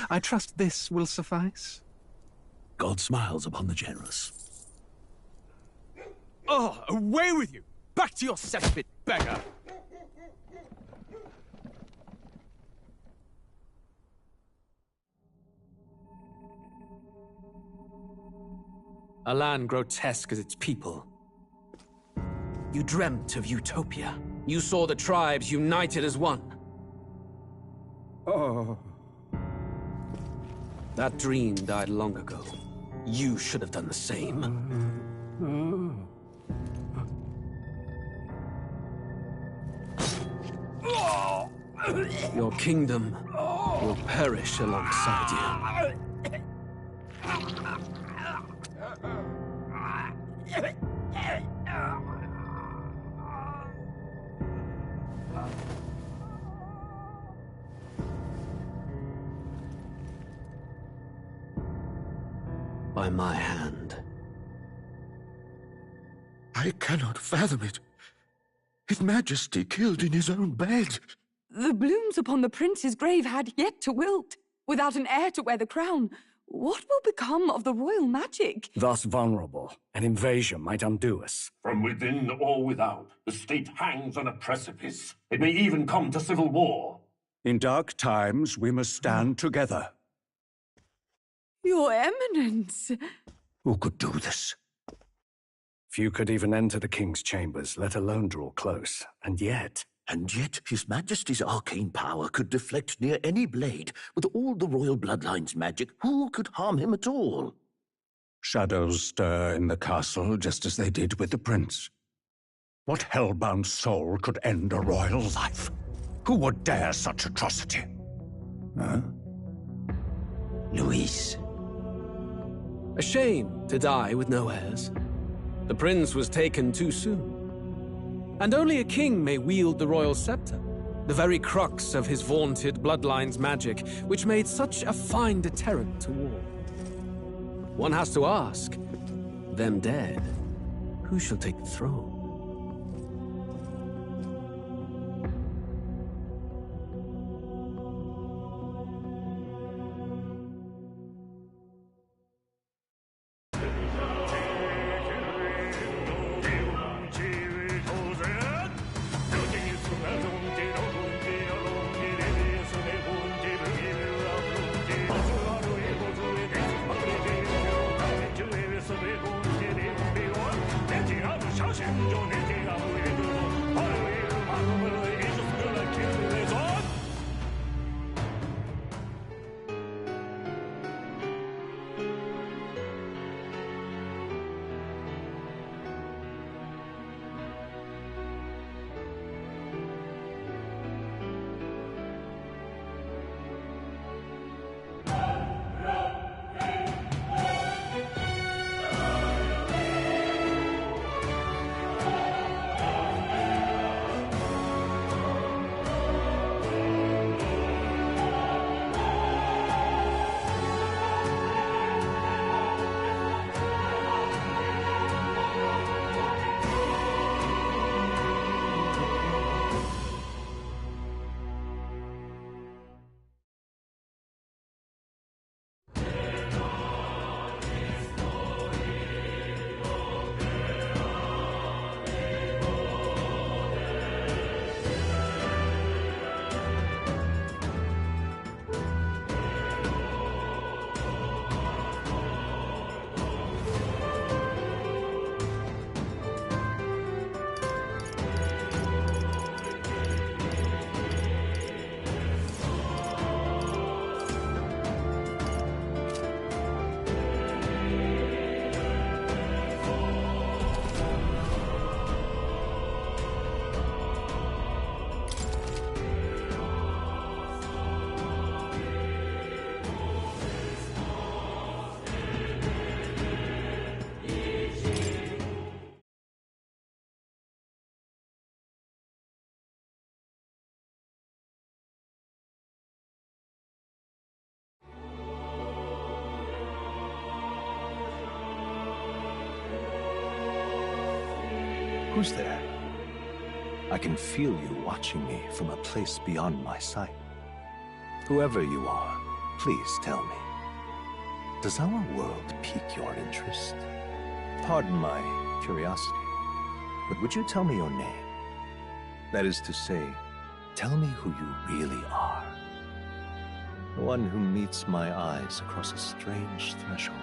I trust this will suffice. God smiles upon the generous. Oh, away with you! Back to your cesspit, beggar! A land grotesque as its people. You dreamt of utopia. You saw the tribes united as one. Oh. That dream died long ago. You should have done the same. Your kingdom will perish alongside you. By my hand. I cannot fathom it. His Majesty killed in his own bed. The blooms upon the prince's grave had yet to wilt. Without an heir to wear the crown, what will become of the royal magic? Thus vulnerable, an invasion might undo us. From within or without, the state hangs on a precipice. It may even come to civil war. In dark times, we must stand together. Your Eminence! Who could do this? Few could even enter the king's chambers, let alone draw close. And yet His Majesty's arcane power could deflect near any blade. With all the royal bloodline's magic, who could harm him at all? Shadows stir in the castle just as they did with the prince. What hellbound soul could end a royal life? Who would dare such atrocity? Huh? Luis. A shame to die with no heirs. The prince was taken too soon. And only a king may wield the royal scepter, the very crux of his vaunted bloodline's magic, which made such a fine deterrent to war. One has to ask, them dead, who shall take the throne? Who's there? I can feel you watching me from a place beyond my sight. Whoever you are, Please tell me, does our world pique your interest? Pardon my curiosity, but would you tell me your name? That is to say, tell me who you really are. The one who meets my eyes across a strange threshold.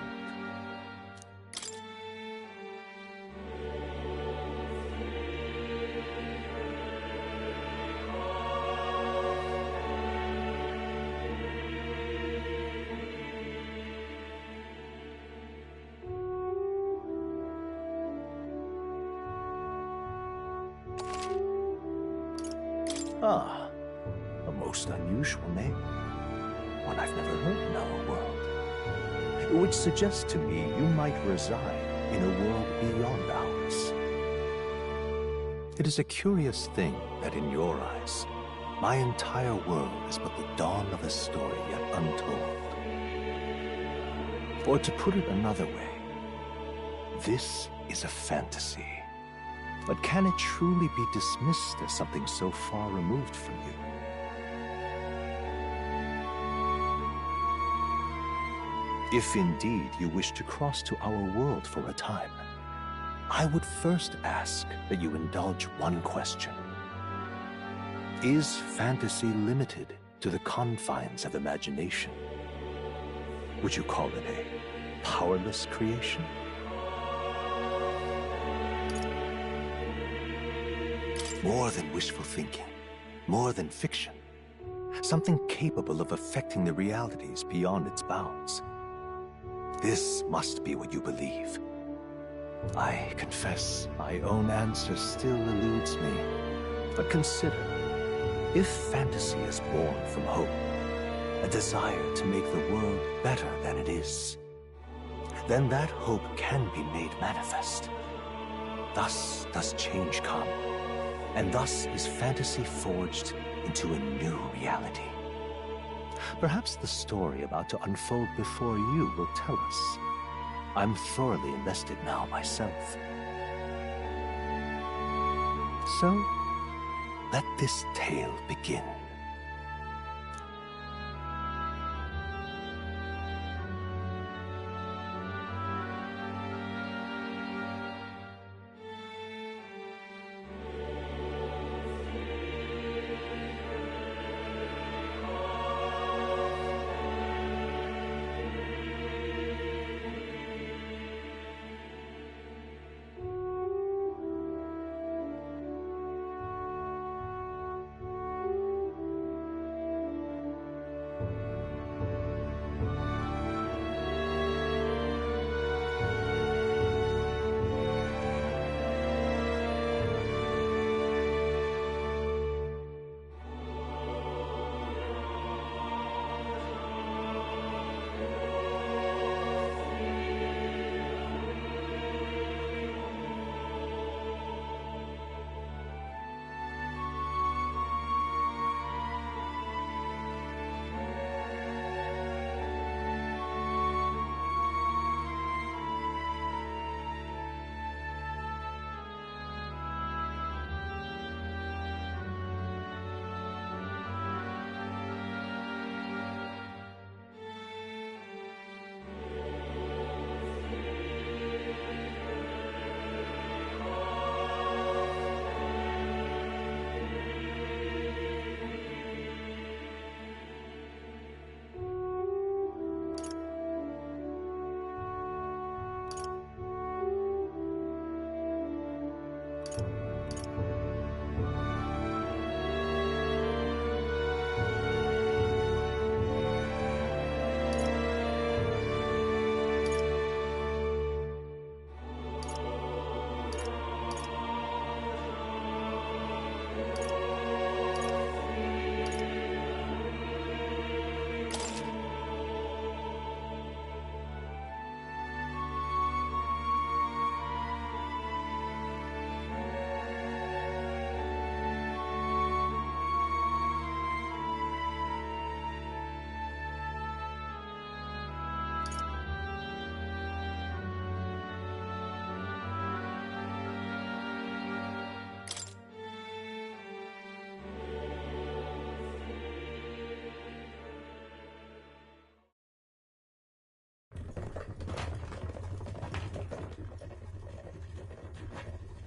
Ah, a most unusual name. One I've never heard in our world. Which suggests to me you might reside in a world beyond ours. It is a curious thing that in your eyes, my entire world is but the dawn of a story yet untold. Or to put it another way, this is a fantasy. But can it truly be dismissed as something so far removed from you? If indeed you wish to cross to our world for a time, I would first ask that you indulge one question. Is fantasy limited to the confines of imagination? Would you call it a powerless creation? More than wishful thinking, more than fiction. Something capable of affecting the realities beyond its bounds. This must be what you believe. I confess my own answer still eludes me. But consider, if fantasy is born from hope, a desire to make the world better than it is, then that hope can be made manifest. Thus does change come. And thus is fantasy forged into a new reality. Perhaps the story about to unfold before you will tell us. I'm thoroughly invested now myself. So, let this tale begin.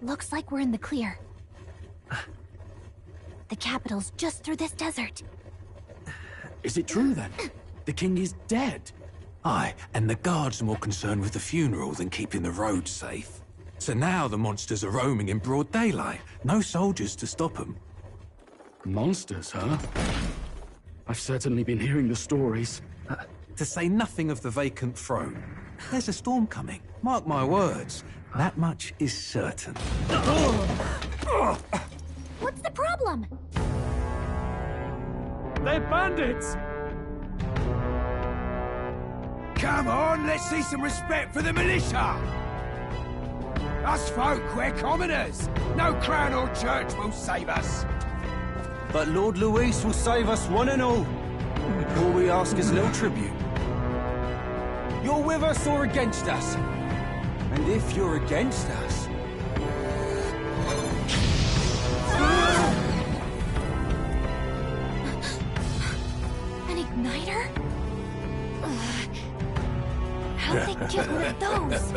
Looks like we're in the clear. The capital's just through this desert. Is it true then? The king is dead? Aye, and the guards are more concerned with the funeral than keeping the roads safe. So now the monsters are roaming in broad daylight. No soldiers to stop them. Monsters, huh? I've certainly been hearing the stories. To say nothing of the vacant throne. There's a storm coming. Mark my words. That much is certain. What's the problem? They're bandits! Come on, let's see some respect for the militia! Us folk, we're commoners. No crown or church will save us. But Lord Luis will save us one and all. All we ask is a little tribute. You're with us or against us? And if you're against us... An igniter? How'd they get one of those?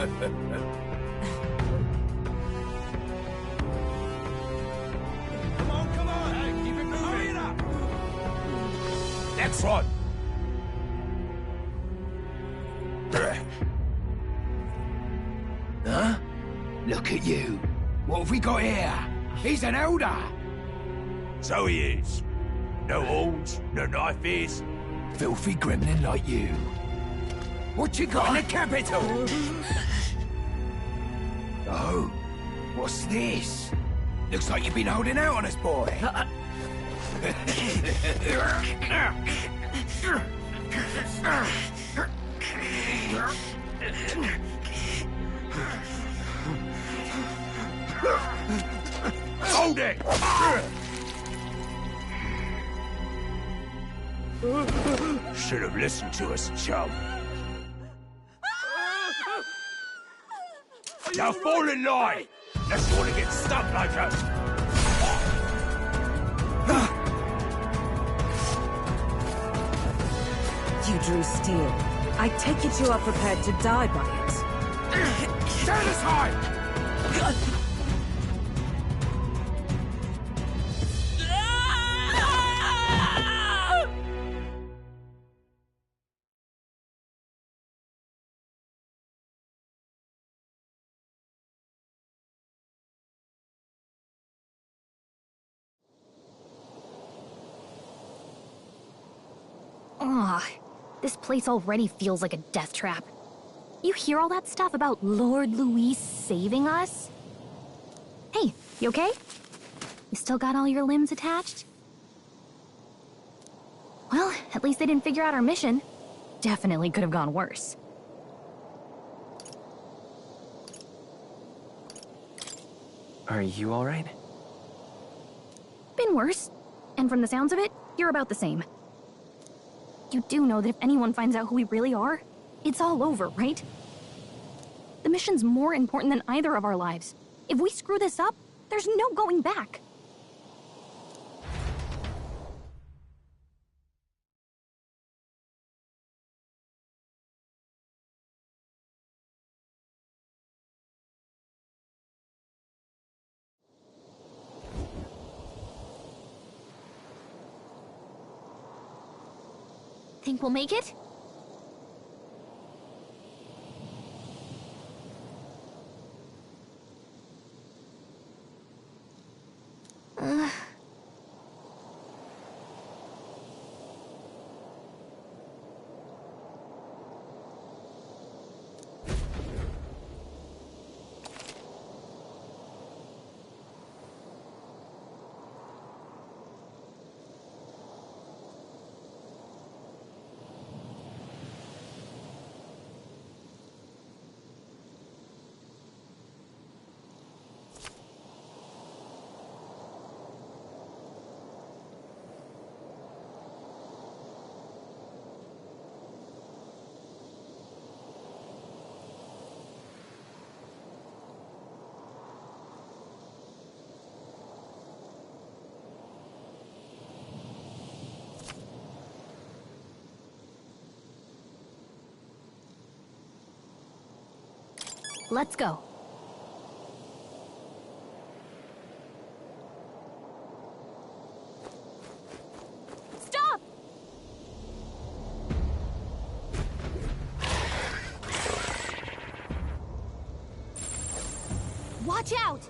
Come on, hey, keep it moving. Hurry it up! Next one! Huh? Look at you. What have we got here? He's an elder. So he is. No horns, no knife is. Filthy gremlin like you. What you got in the capital? Oh, what's this? Looks like you've been holding out on us, boy. Hold it! Should have listened to us, chum. Now fall in line! Unless you want to get stuck like us! You drew steel. I take it you are prepared to die by it. Stand aside! Ugh, this place already feels like a death trap. You hear all that stuff about Lord Luis saving us? Hey, you okay? You still got all your limbs attached? Well, at least they didn't figure out our mission. Definitely could have gone worse. Are you alright? Been worse. And from the sounds of it, you're about the same. You do know that if anyone finds out who we really are, it's all over, right? The mission's more important than either of our lives. If we screw this up, there's no going back. Think we'll make it? Let's go. Watch out!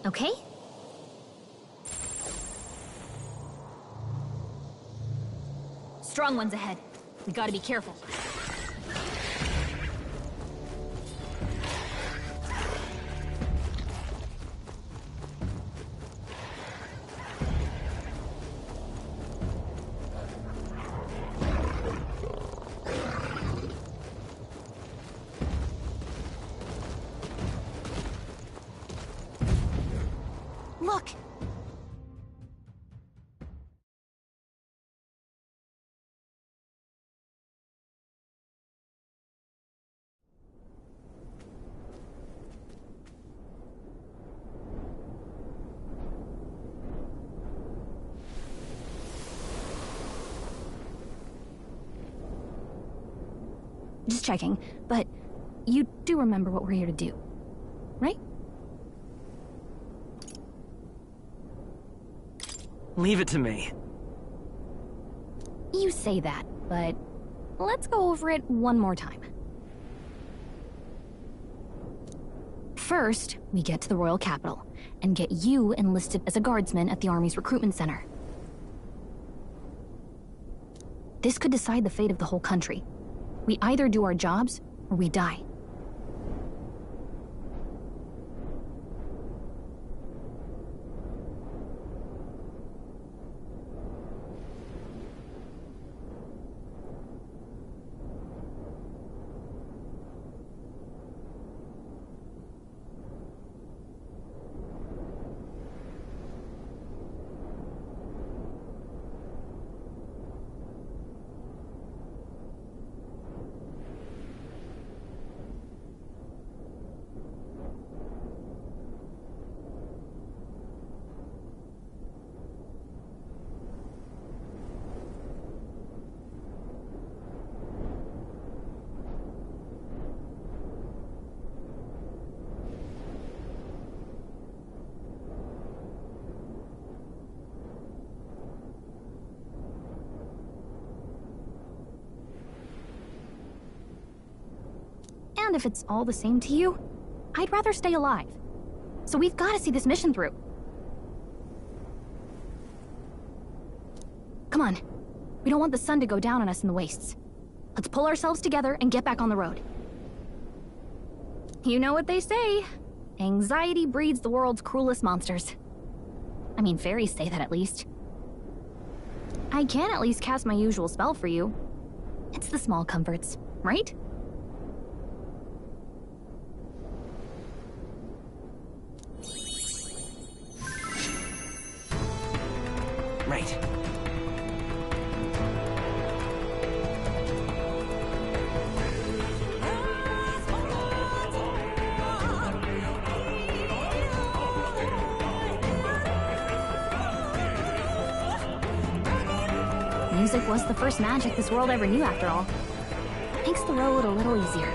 Okay? Strong ones ahead. We gotta be careful. Look! Just checking, but you do remember what we're here to do, right? Leave it to me. You say that, but let's go over it one more time. First, we get to the royal capital and get you enlisted as a guardsman at the army's recruitment center. This could decide the fate of the whole country. We either do our jobs or we die. And if it's all the same to you, I'd rather stay alive. So we've got to see this mission through. Come on. We don't want the sun to go down on us in the wastes. Let's pull ourselves together and get back on the road. You know what they say. Anxiety breeds the world's cruelest monsters. I mean, fairies say that at least. I can at least cast my usual spell for you. It's the small comforts, right? Right. Music was the first magic this world ever knew, after all. Makes the road a little easier.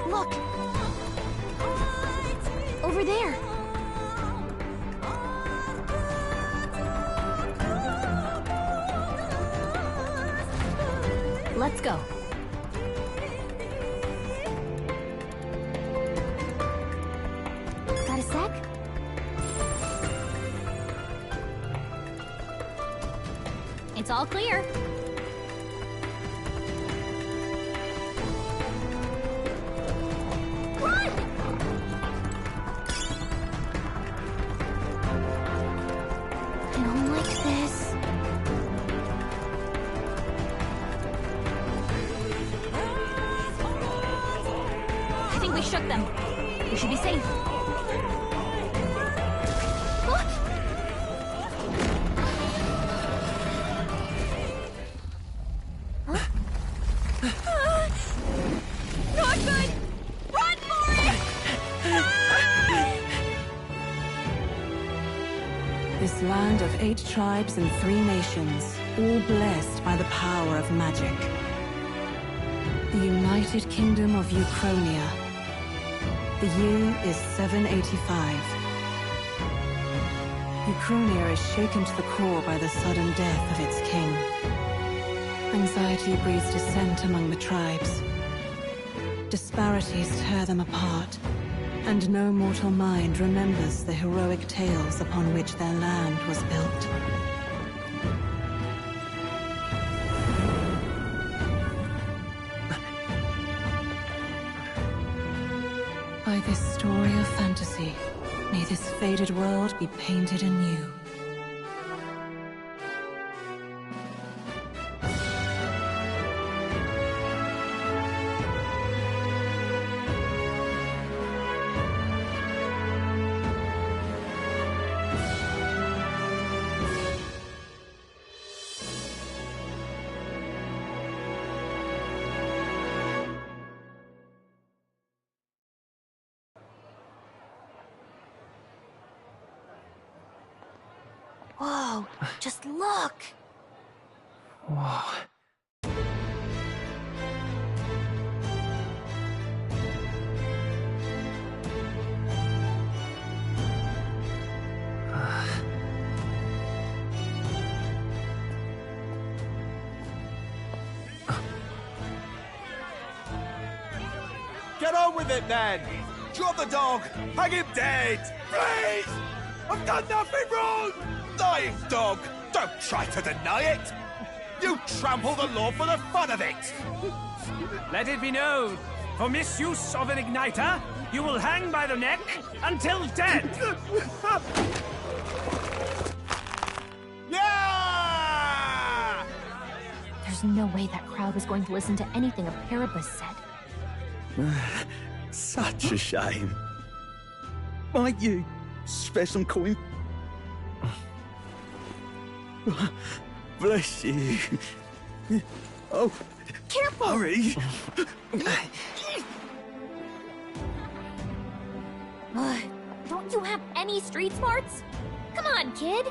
Look! Over there! Let's go. Got a sec? It's all clear. We shook them. We should be safe. Look! This land of 8 tribes and 3 nations, all blessed by the power of magic. The United Kingdom of Uchronia. The year is 785. Uchronia is shaken to the core by the sudden death of its king. Anxiety breeds dissent among the tribes. Disparities tear them apart, and no mortal mind remembers the heroic tales upon which their land was built. By this story of fantasy, may this faded world be painted anew. Whoa, just look! Whoa. Get on with it, then! Drop the dog! Hang him dead! Please! I've done nothing wrong! Lying dog! Don't try to deny it! You trample the law for the fun of it! Let it be known, for misuse of an igniter, you will hang by the neck until dead! Yeah! There's no way that crowd was going to listen to anything a Paribus said. Such a shame. Might you spare some coin? Bless you. Oh, careful! Hurry! Don't you have any street smarts? Come on, kid!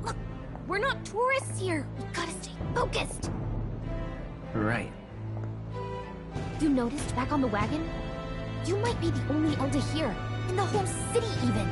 Look, we're not tourists here. We gotta stay focused. Right. You noticed back on the wagon? You might be the only elder here, in the whole city even.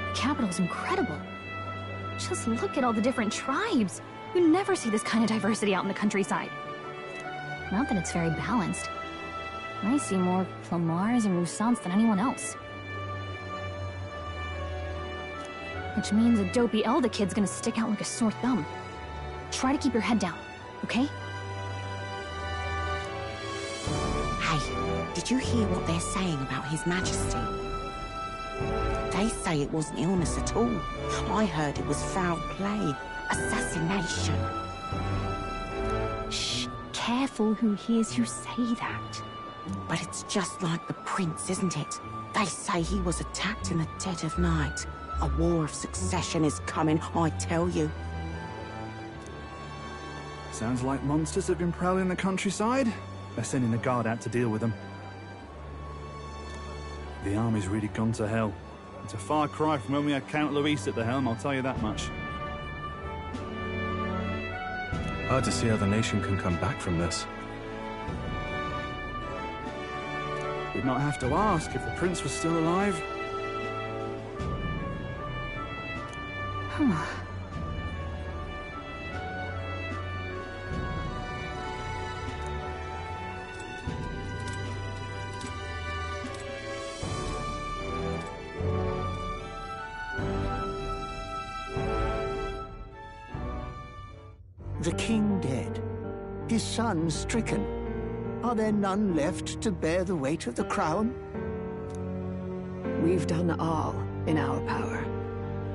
The capital's incredible. Just look at all the different tribes. You never see this kind of diversity out in the countryside. Not that it's very balanced. I see more Flamars and Roussants than anyone else. Which means a dopey Elda kid's gonna stick out like a sore thumb. Try to keep your head down, okay? Hey, did you hear what they're saying about His Majesty? They say it wasn't illness at all. I heard it was foul play, assassination. Shh, careful who hears you say that. But it's just like the prince, isn't it? They say he was attacked in the dead of night. A war of succession is coming, I tell you. Sounds like monsters have been prowling the countryside. They're sending a guard out to deal with them. The army's really gone to hell. It's a far cry from when we had Count Luis at the helm, I'll tell you that much. Hard to see how the nation can come back from this. We'd not have to ask if the prince was still alive. The king dead, his son stricken. Are there none left to bear the weight of the crown? We've done all in our power,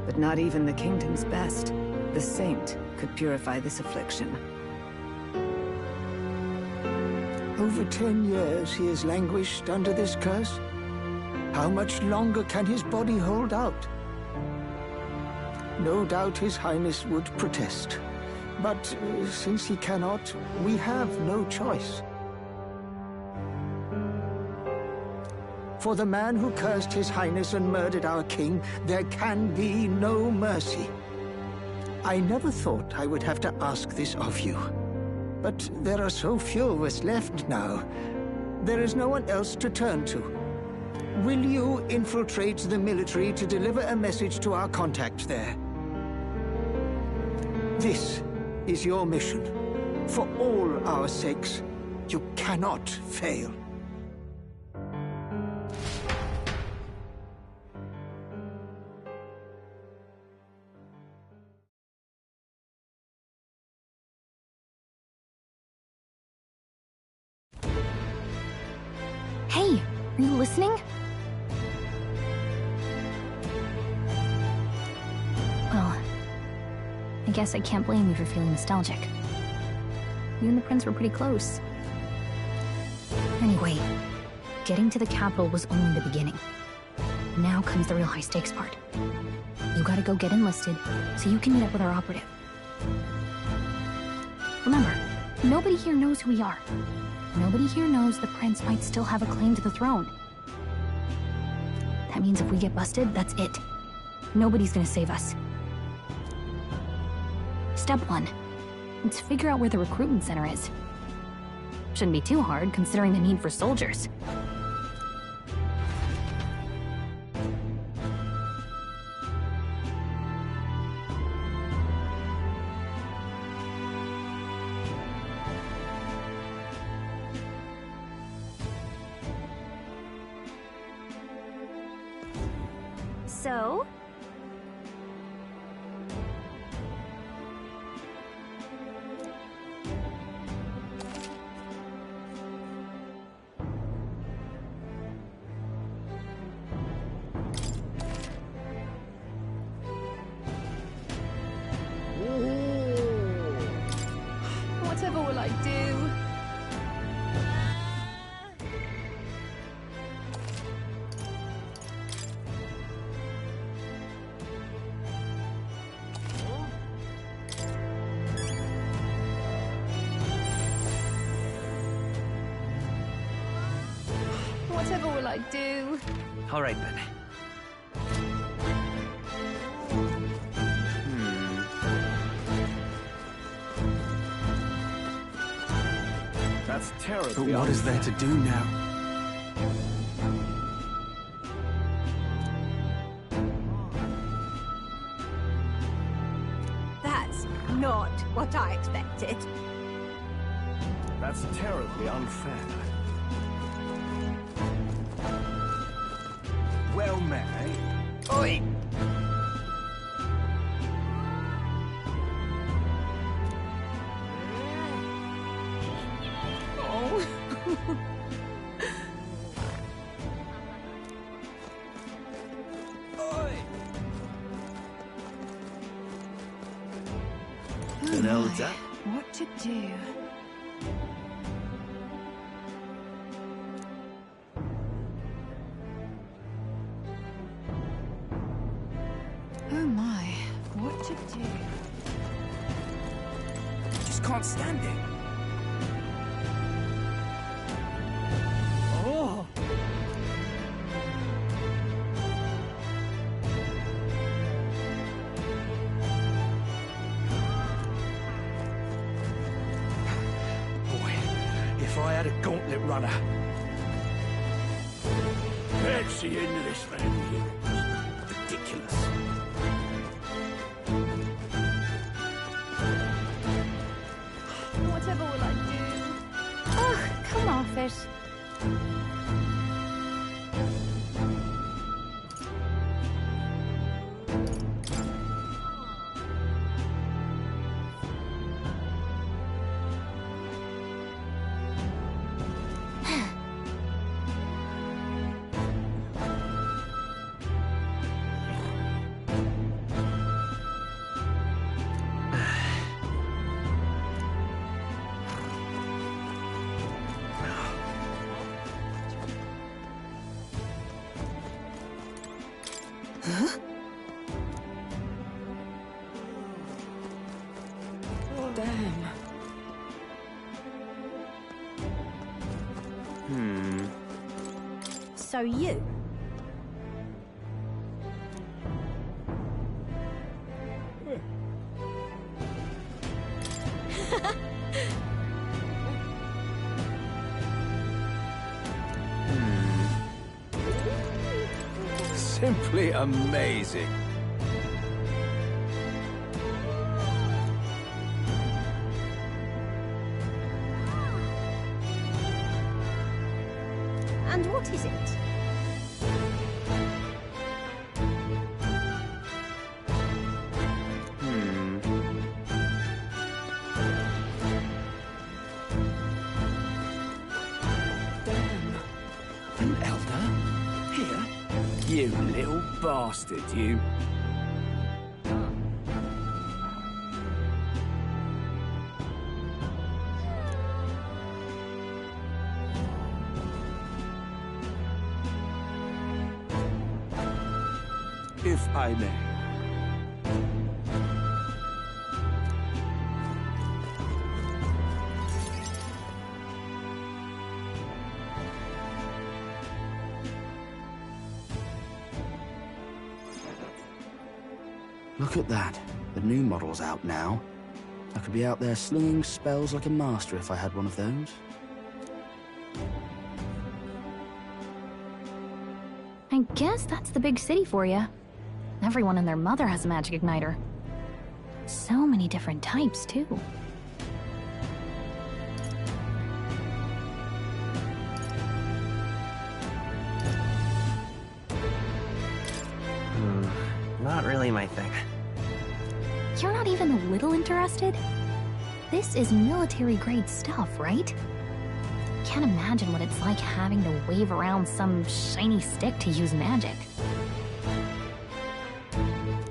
but not even the kingdom's best, the saint, could purify this affliction. Over 10 years he has languished under this curse. How much longer can his body hold out? No doubt His Highness would protest. But since he cannot, we have no choice. For the man who cursed His Highness and murdered our king, there can be no mercy. I never thought I would have to ask this of you. But there are so few of us left now. There is no one else to turn to. Will you infiltrate the military to deliver a message to our contact there? This is your mission. For all our sakes, you cannot fail. Hey, are you listening? Well, I guess I can't blame you for feeling nostalgic. You and the prince were pretty close. Anyway, getting to the capital was only the beginning. Now comes the real high-stakes part. You gotta go get enlisted so you can meet up with our operative. Remember, nobody here knows who we are. Nobody here knows the prince might still have a claim to the throne. That means if we get busted, that's it. Nobody's gonna save us. Step 1. Let's figure out where the recruitment center is. Shouldn't be too hard, considering the need for soldiers. So? Whatever will I do? Whatever will I do? All right, then. That's terrible. But what is there to do now? That's not what I expected. That's terribly unfair. Well met, eh? Oi! Oh. You know that? What to do? Oh my, what to do? Just can't stand it. Oh! Boy, if I had a gauntlet runner. That's the end of this, man. Ridiculous. Whatever will I do? Ugh, come off it. So you? Simply amazing. And what is it? An elder? Here? You little bastard, you. If I may. Look at that. The new model's out now. I could be out there slinging spells like a master if I had one of those. I guess that's the big city for you. Everyone and their mother has a magic igniter. So many different types, too. Not really my thing. You're not even a little interested? This is military-grade stuff, right? Can't imagine what it's like having to wave around some shiny stick to use magic.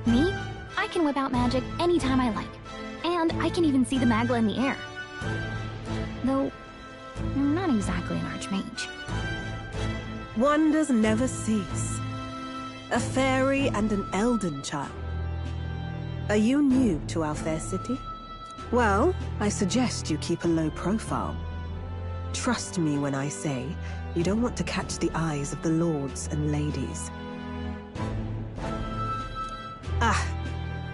Me? I can whip out magic anytime I like. And I can even see the Magla in the air. Though, I'm not exactly an archmage. Wonders never cease. A fairy and an elden child. Are you new to our fair city? Well, I suggest you keep a low profile. Trust me when I say you don't want to catch the eyes of the lords and ladies.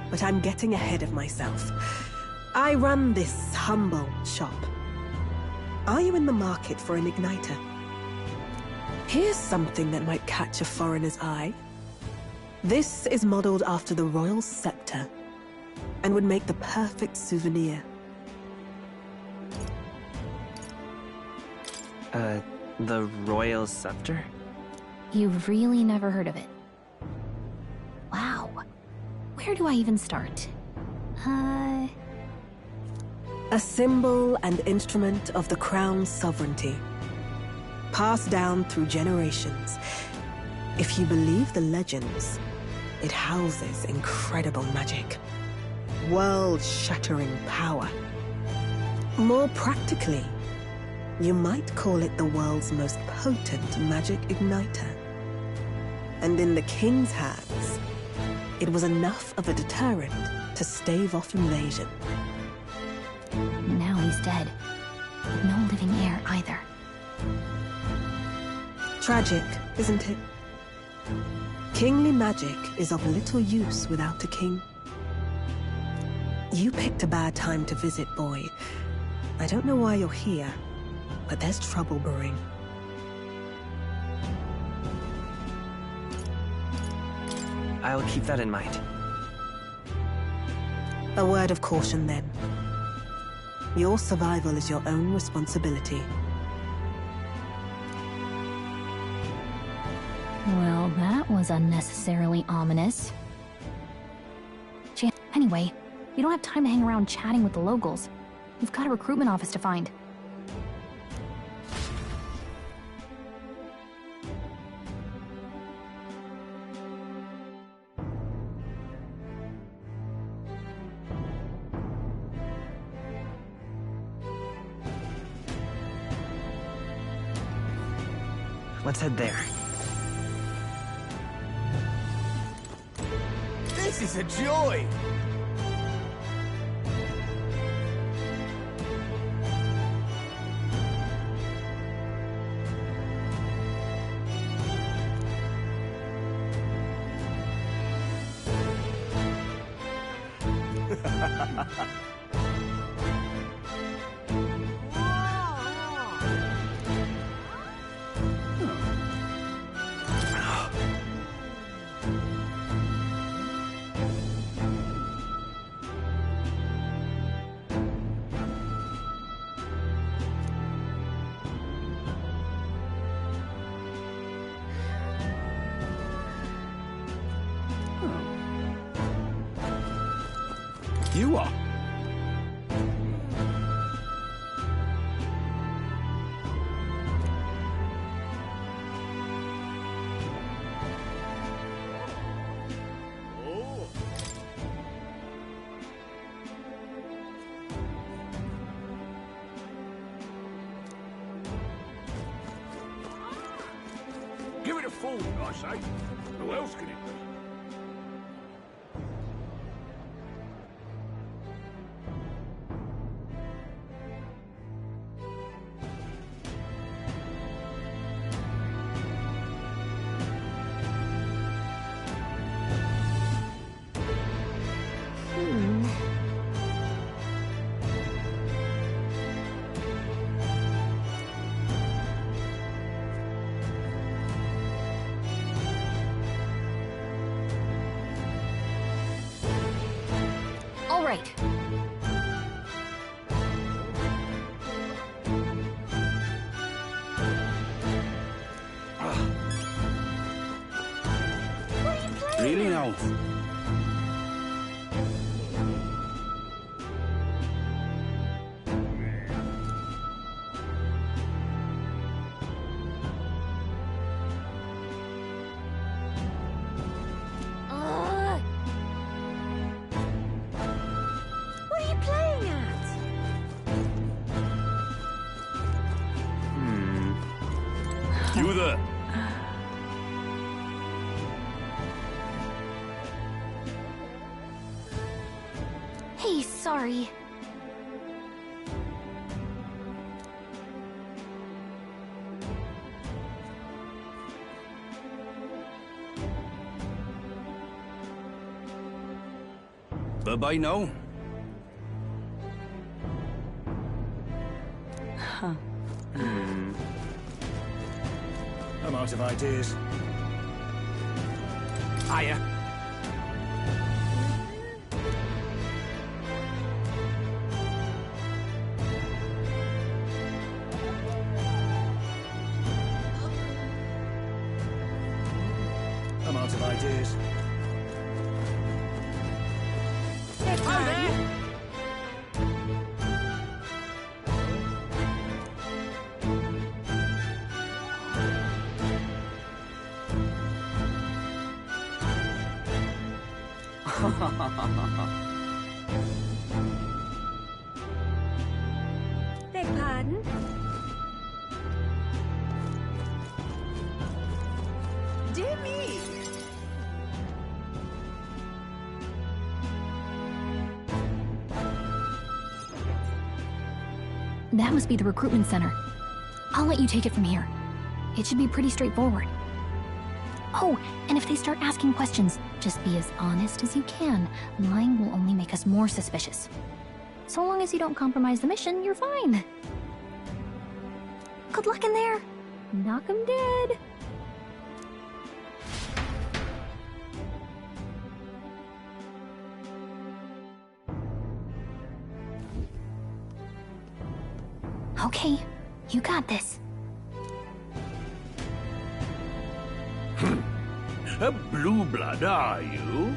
But I'm getting ahead of myself. I run this humble shop. Are you in the market for an igniter? Here's something that might catch a foreigner's eye. This is modeled after the royal scepter and would make the perfect souvenir. The royal scepter? You've really never heard of it? Wow. Where do I even start? A symbol and instrument of the crown's sovereignty. Passed down through generations. If you believe the legends, it houses incredible magic. World-shattering power. More practically, you might call it the world's most potent magic igniter. And in the king's hands, it was enough of a deterrent to stave off invasion. Now he's dead. No living heir either. Tragic, isn't it? Kingly magic is of little use without a king. You picked a bad time to visit, boy. I don't know why you're here, but there's trouble brewing. I'll keep that in mind. A word of caution, then. Your survival is your own responsibility. Well, that was unnecessarily ominous. Anyway, we don't have time to hang around chatting with the locals. We've got a recruitment office to find. Let's head there. This is a joy! You are. Give it a fool, I say. Who else can it be? All right. Really now? What are you playing at? You there? Hey, sorry. Bye-bye now. Huh. I'm out of ideas. Hiya. I'm out of ideas. Oh, there! Beg pardon? Dear me! That must be the recruitment center. I'll let you take it from here. It should be pretty straightforward. Oh, and if they start asking questions, just be as honest as you can. Lying will only make us more suspicious. So long as you don't compromise the mission, you're fine. Good luck in there. Knock 'em dead. Okay, you got this. A blue blood, are you?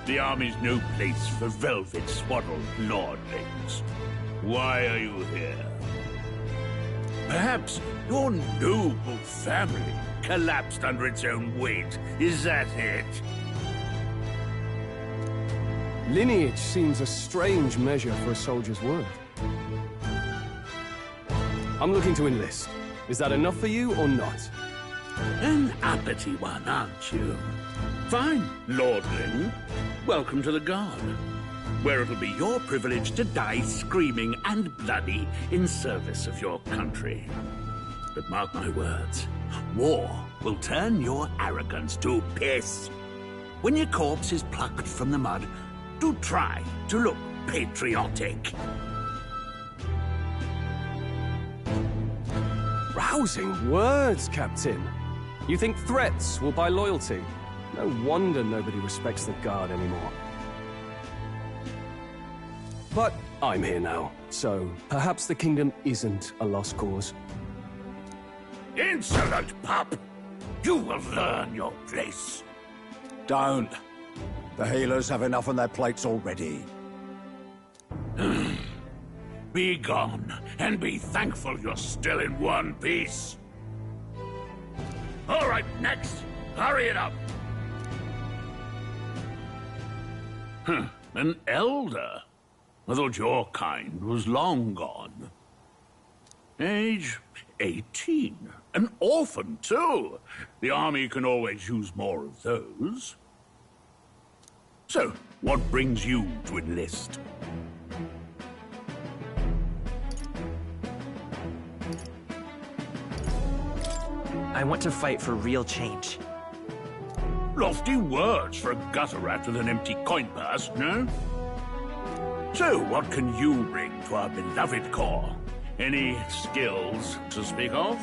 The army's no place for velvet-swaddled lordlings. Why are you here? Perhaps your noble family collapsed under its own weight. Is that it? Lineage seems a strange measure for a soldier's worth. I'm looking to enlist. Is that enough for you or not? An uppity one, aren't you? Fine, lordling. Welcome to the Guard, where it'll be your privilege to die screaming and bloody in service of your country. But mark my words, war will turn your arrogance to piss. When your corpse is plucked from the mud, do try to look patriotic. Rousing words, Captain. You think threats will buy loyalty? No wonder nobody respects the Guard anymore. But I'm here now, so perhaps the kingdom isn't a lost cause. Insolent pup! You will learn your place. Don't. The healers have enough on their plates already. Be gone, and be thankful you're still in one piece. All right, next. Hurry it up. An elder? I thought your kind was long gone. Age 18. An orphan, too. The army can always use more of those. So, what brings you to enlist? I want to fight for real change. Lofty words for a gutter rat with an empty coin purse, no? So, what can you bring to our beloved corps? Any skills to speak of?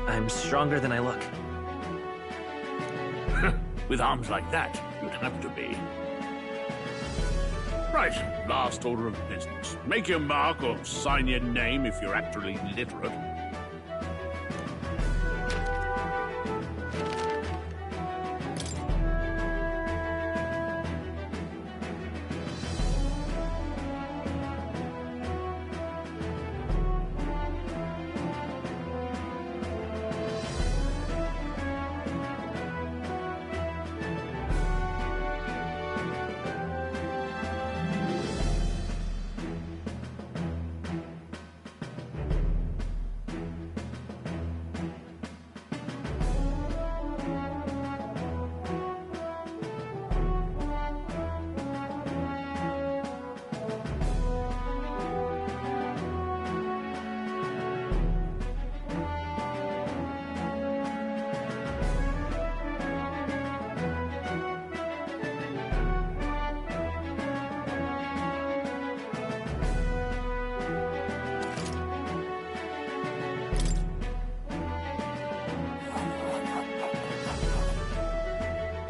I'm stronger than I look. With arms like that, you'd have to be. Right, last order of business. Make your mark or sign your name if you're actually literate.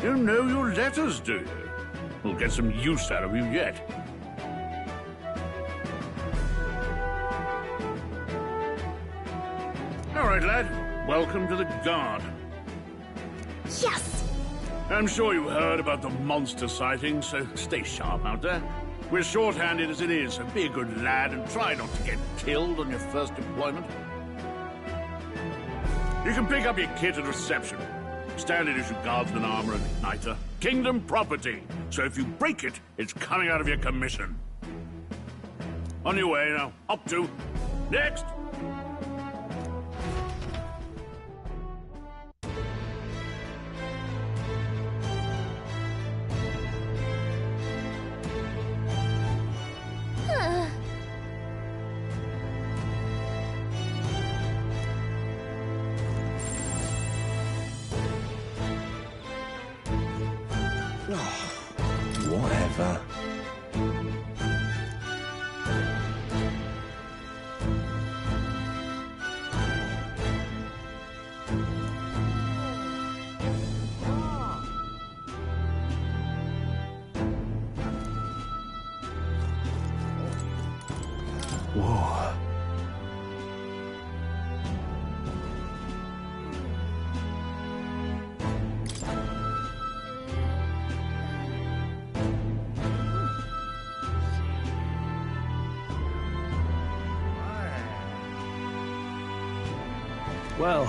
You know your letters, do you? We'll get some use out of you yet. All right, lad. Welcome to the Guard. Yes! I'm sure you heard about the monster sighting, so stay sharp out there. We're short-handed as it is, so be a good lad and try not to get killed on your first deployment. You can pick up your kit at reception. Standard issue guardsman armor and igniter. Kingdom property. So if you break it, it's coming out of your commission. On your way now. Up to. Next. Whatever. Whoa. Well,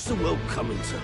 the world coming to?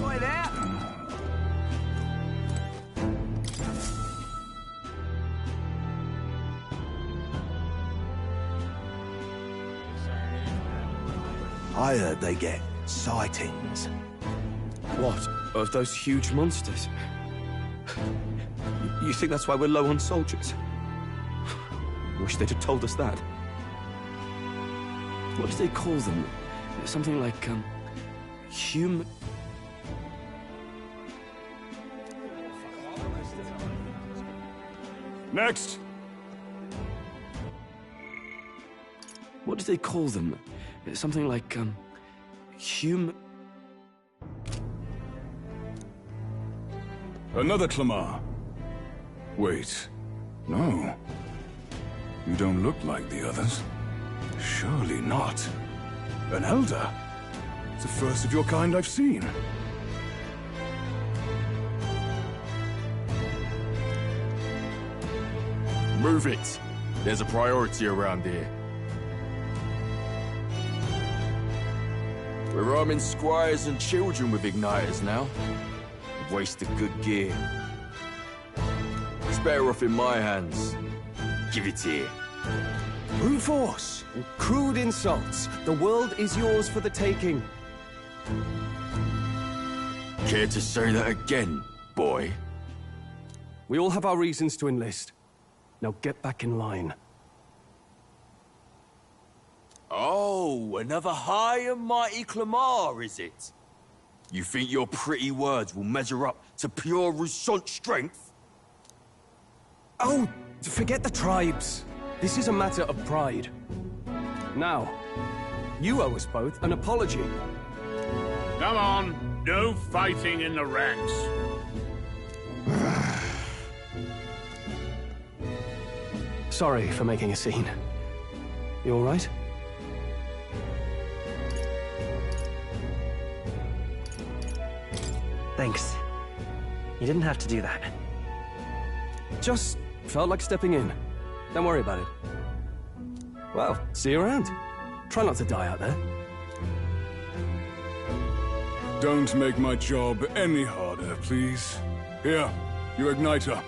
Boy there! I heard they get sightings. What? Of those huge monsters? You think that's why we're low on soldiers? Wish they'd have told us that. What do they call them? Something like, human... Next! What do they call them? Something like, human... Another Clamar. Wait. No. You don't look like the others. Surely not. An elder? It's the first of your kind I've seen. Move it. There's a priority around here. We're arming squires and children with igniters now. Waste of good gear. It's better off in my hands. Give it here. Brute force! Crude insults! The world is yours for the taking. Care to say that again, boy? We all have our reasons to enlist. Now get back in line. Oh, another high and mighty Clamar, is it? You think your pretty words will measure up to pure Roussant strength? Oh, forget the tribes. This is a matter of pride. Now, you owe us both an apology. Come on, no fighting in the ranks. Sorry for making a scene. You all right? Thanks. You didn't have to do that. Just felt like stepping in. Don't worry about it. Well, see you around. Try not to die out there. Don't make my job any harder, please. Here, your igniter.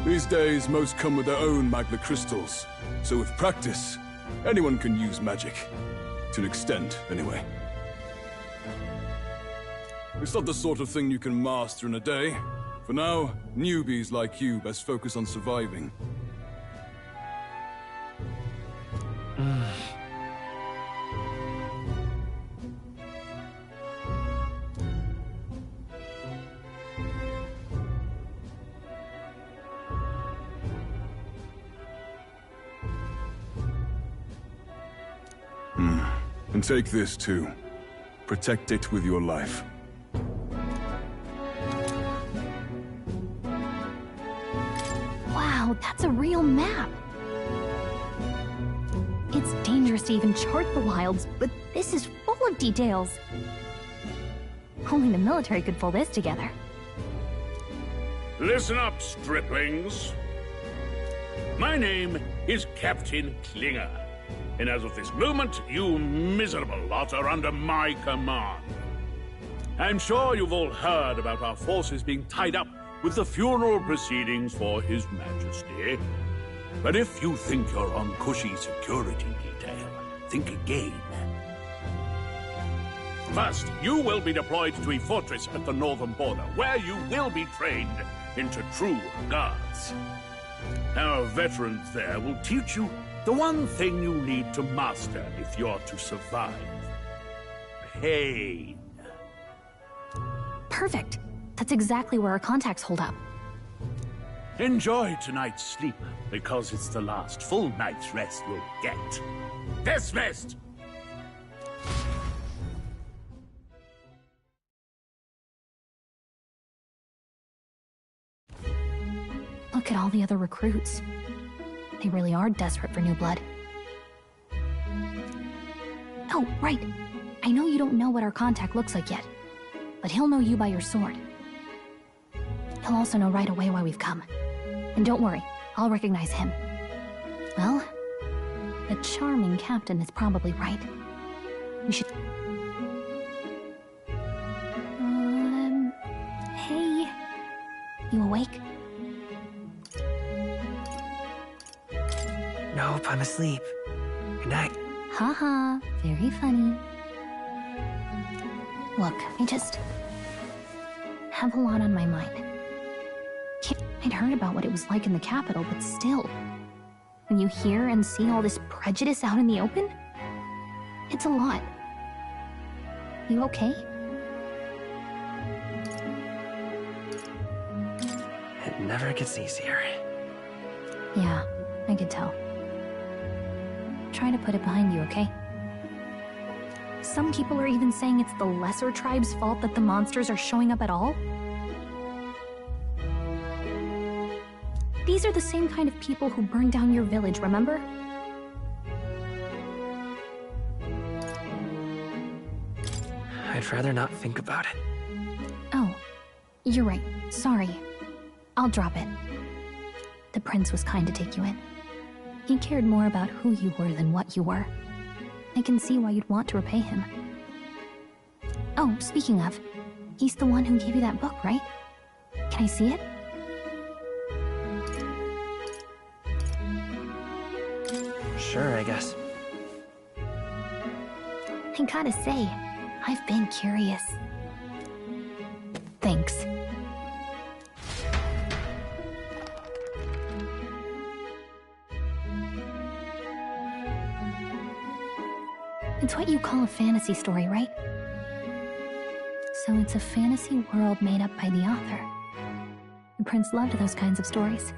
These days, most come with their own magna crystals. So with practice, anyone can use magic. To an extent, anyway. It's not the sort of thing you can master in a day. For now, newbies like you best focus on surviving. And take this too. Protect it with your life. Wow, that's a real map. It's dangerous to even chart the wilds, but this is full of details. Only the military could pull this together. Listen up, striplings. My name is Captain Klinger, and as of this moment, you miserable lot are under my command. I'm sure you've all heard about our forces being tied up with the funeral proceedings for His Majesty. But if you think you're on cushy security detail, think again. First, you will be deployed to a fortress at the northern border, where you will be trained into true guards. Our veterans there will teach you the one thing you need to master if you're to survive. Pain. Perfect. That's exactly where our contacts hold up. Enjoy tonight's sleep, because it's the last full night's rest you'll get. Dismissed! Look at all the other recruits. They really are desperate for new blood. Oh, right. I know you don't know what our contact looks like yet, but he'll know you by your sword. He'll also know right away why we've come. And don't worry, I'll recognize him. Well, the charming captain is probably right. We should... Hey... You awake? Nope, I'm asleep. Good night. Haha, very funny. Look, I just... have a lot on my mind. I'd heard about what it was like in the capital, but still... when you hear and see all this prejudice out in the open, it's a lot. You okay? It never gets easier. Yeah, I could tell. Try to put it behind you, okay? Some people are even saying it's the lesser tribe's fault that the monsters are showing up at all. These are the same kind of people who burned down your village, remember? I'd rather not think about it. Oh, you're right. Sorry. I'll drop it. The prince was kind to take you in. He cared more about who you were than what you were. I can see why you'd want to repay him. Oh, speaking of, he's the one who gave you that book, right? Can I see it? Sure, I guess. I gotta say, I've been curious. Thanks. It's what you call a fantasy story, right? So it's a fantasy world made up by the author. The prince loved those kinds of stories.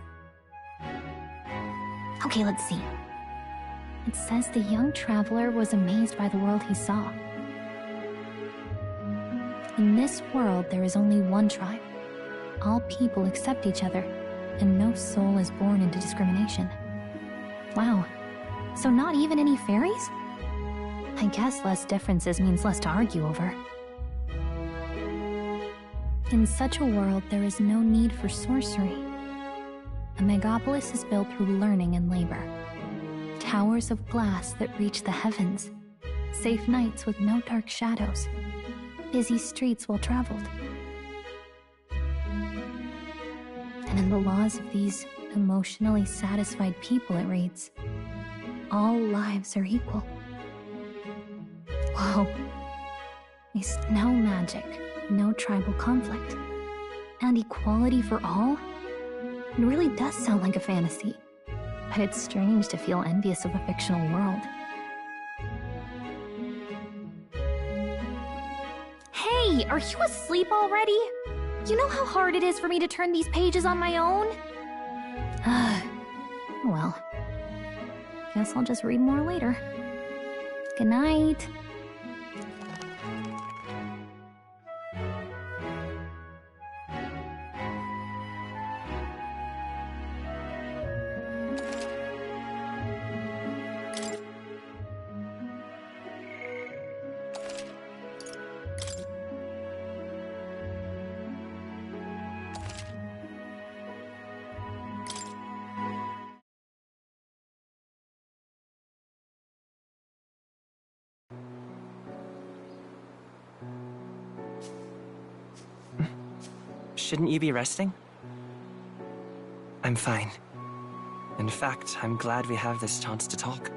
Okay, let's see. It says the young traveler was amazed by the world he saw. In this world, there is only one tribe. All people accept each other, and no soul is born into discrimination. Wow. So not even any fairies? I guess less differences means less to argue over. In such a world, there is no need for sorcery. A megapolis is built through learning and labor. Towers of glass that reach the heavens. Safe nights with no dark shadows. Busy streets well traveled. And in the laws of these emotionally satisfied people, it reads, all lives are equal. Whoa. There's no magic, no tribal conflict, and equality for all? It really does sound like a fantasy, but it's strange to feel envious of a fictional world. Hey, are you asleep already? You know how hard it is for me to turn these pages on my own? Well, guess I'll just read more later. Good night. Shouldn't you be resting? I'm fine. In fact, I'm glad we have this chance to talk.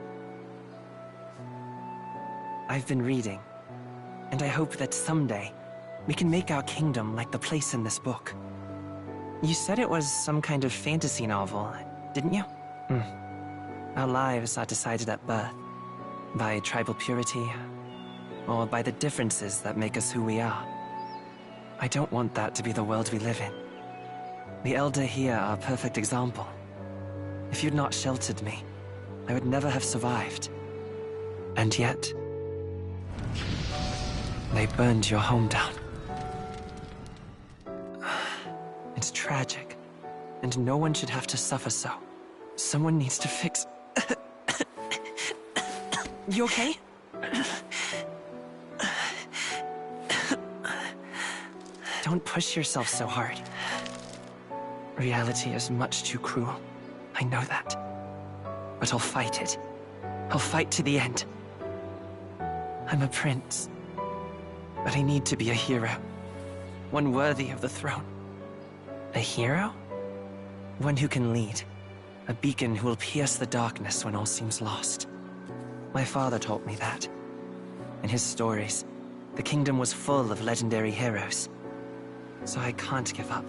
I've been reading, and I hope that someday we can make our kingdom like the place in this book. You said it was some kind of fantasy novel, didn't you? Our lives are decided at birth, by tribal purity, or by the differences that make us who we are. I don't want that to be the world we live in. The Elder here are a perfect example. If you'd not sheltered me, I would never have survived. And yet, they burned your home down. It's tragic, and no one should have to suffer so. Someone needs to fix... You okay? Don't push yourself so hard. Reality is much too cruel. I know that. But I'll fight it. I'll fight to the end. I'm a prince. But I need to be a hero. One worthy of the throne. A hero? One who can lead. A beacon who will pierce the darkness when all seems lost. My father taught me that. In his stories, the kingdom was full of legendary heroes. So I can't give up.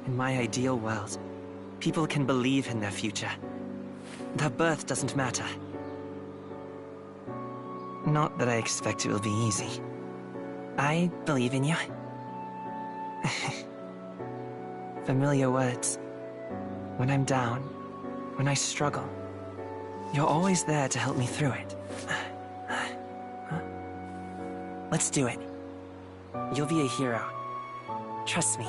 In my ideal world, people can believe in their future. Their birth doesn't matter. Not that I expect it will be easy. I believe in you. Familiar words. When I'm down, when I struggle, you're always there to help me through it. Let's do it. You'll be a hero. Trust me.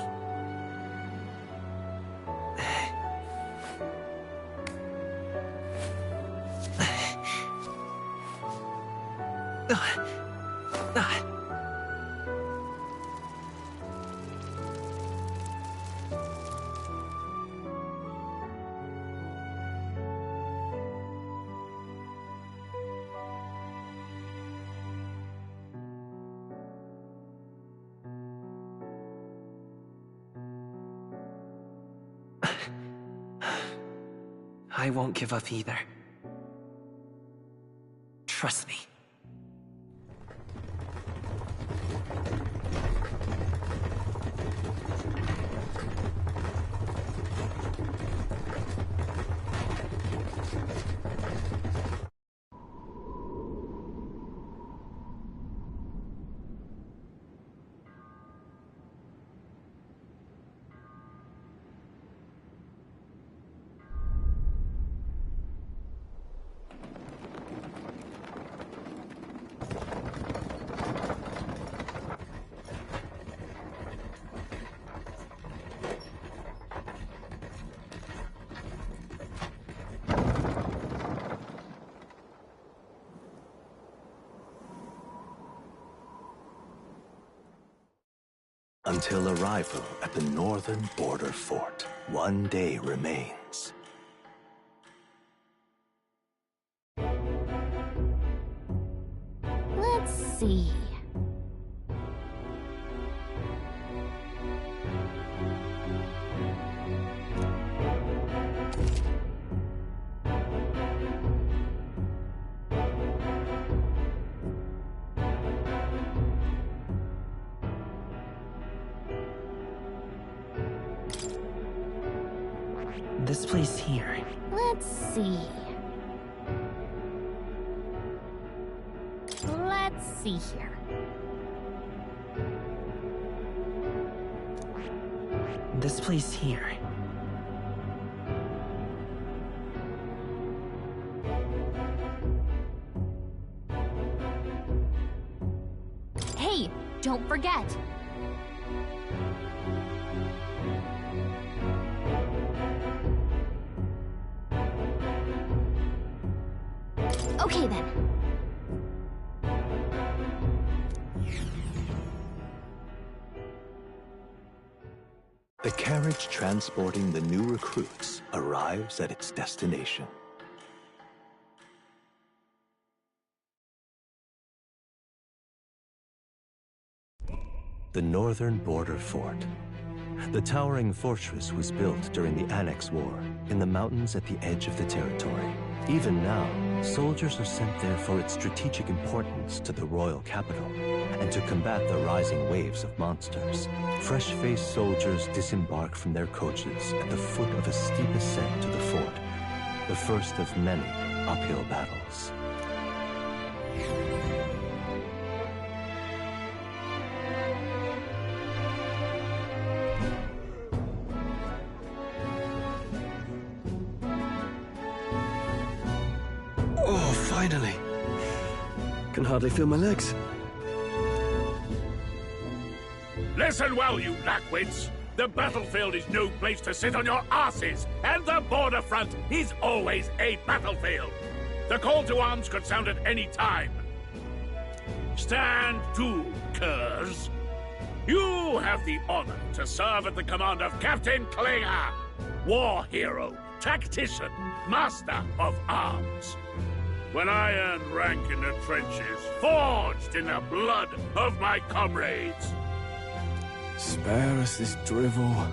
I won't give up either. Trust me. Until arrival at the northern border fort, one day remains. Let's see. This place here. Let's see. Let's see here. This place here. Hey, don't forget. Okay then. The carriage transporting the new recruits arrives at its destination. The northern border fort. The towering fortress was built during the Annex War in the mountains at the edge of the territory. Even now, soldiers are sent there for its strategic importance to the royal capital and to combat the rising waves of monsters. Fresh-faced soldiers disembark from their coaches at the foot of a steep ascent to the fort, the first of many uphill battles. Finally. Can hardly feel my legs. Listen well, you lackwits. The battlefield is no place to sit on your asses, and the border front is always a battlefield. The call to arms could sound at any time. Stand to, curs. You have the honor to serve at the command of Captain Klinger, war hero, tactician, master of arms. When I earned rank in the trenches, forged in the blood of my comrades. Spare us this drivel.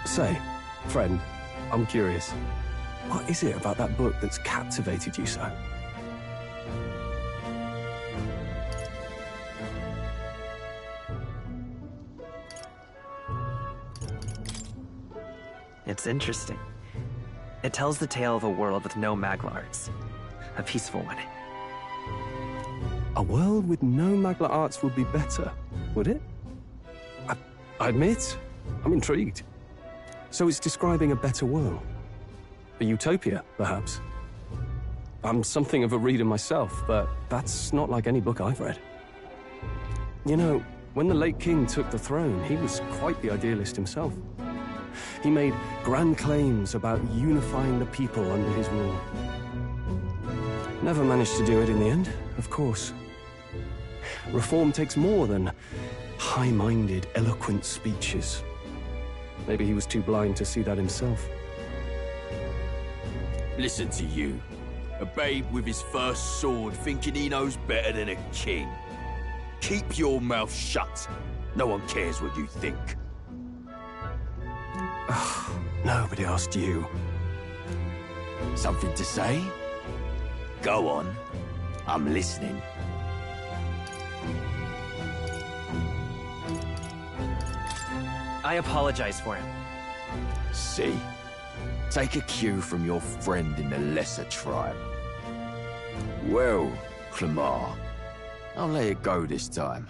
Say, friend, I'm curious. What is it about that book that's captivated you so? It's interesting. It tells the tale of a world with no Magla arts. A peaceful one. A world with no Magla arts would be better, would it? I admit, I'm intrigued. So it's describing a better world. A utopia, perhaps. I'm something of a reader myself, but that's not like any book I've read. You know, when the late king took the throne, he was quite the idealist himself. He made grand claims about unifying the people under his rule. Never managed to do it in the end, of course. Reform takes more than high-minded, eloquent speeches. Maybe he was too blind to see that himself. Listen to you. A babe with his first sword thinking he knows better than a king. Keep your mouth shut. No one cares what you think. Nobody asked you. Something to say? Go on. I'm listening. I apologize for him. See? Take a cue from your friend in the lesser tribe. Well, Clemar, I'll let it go this time.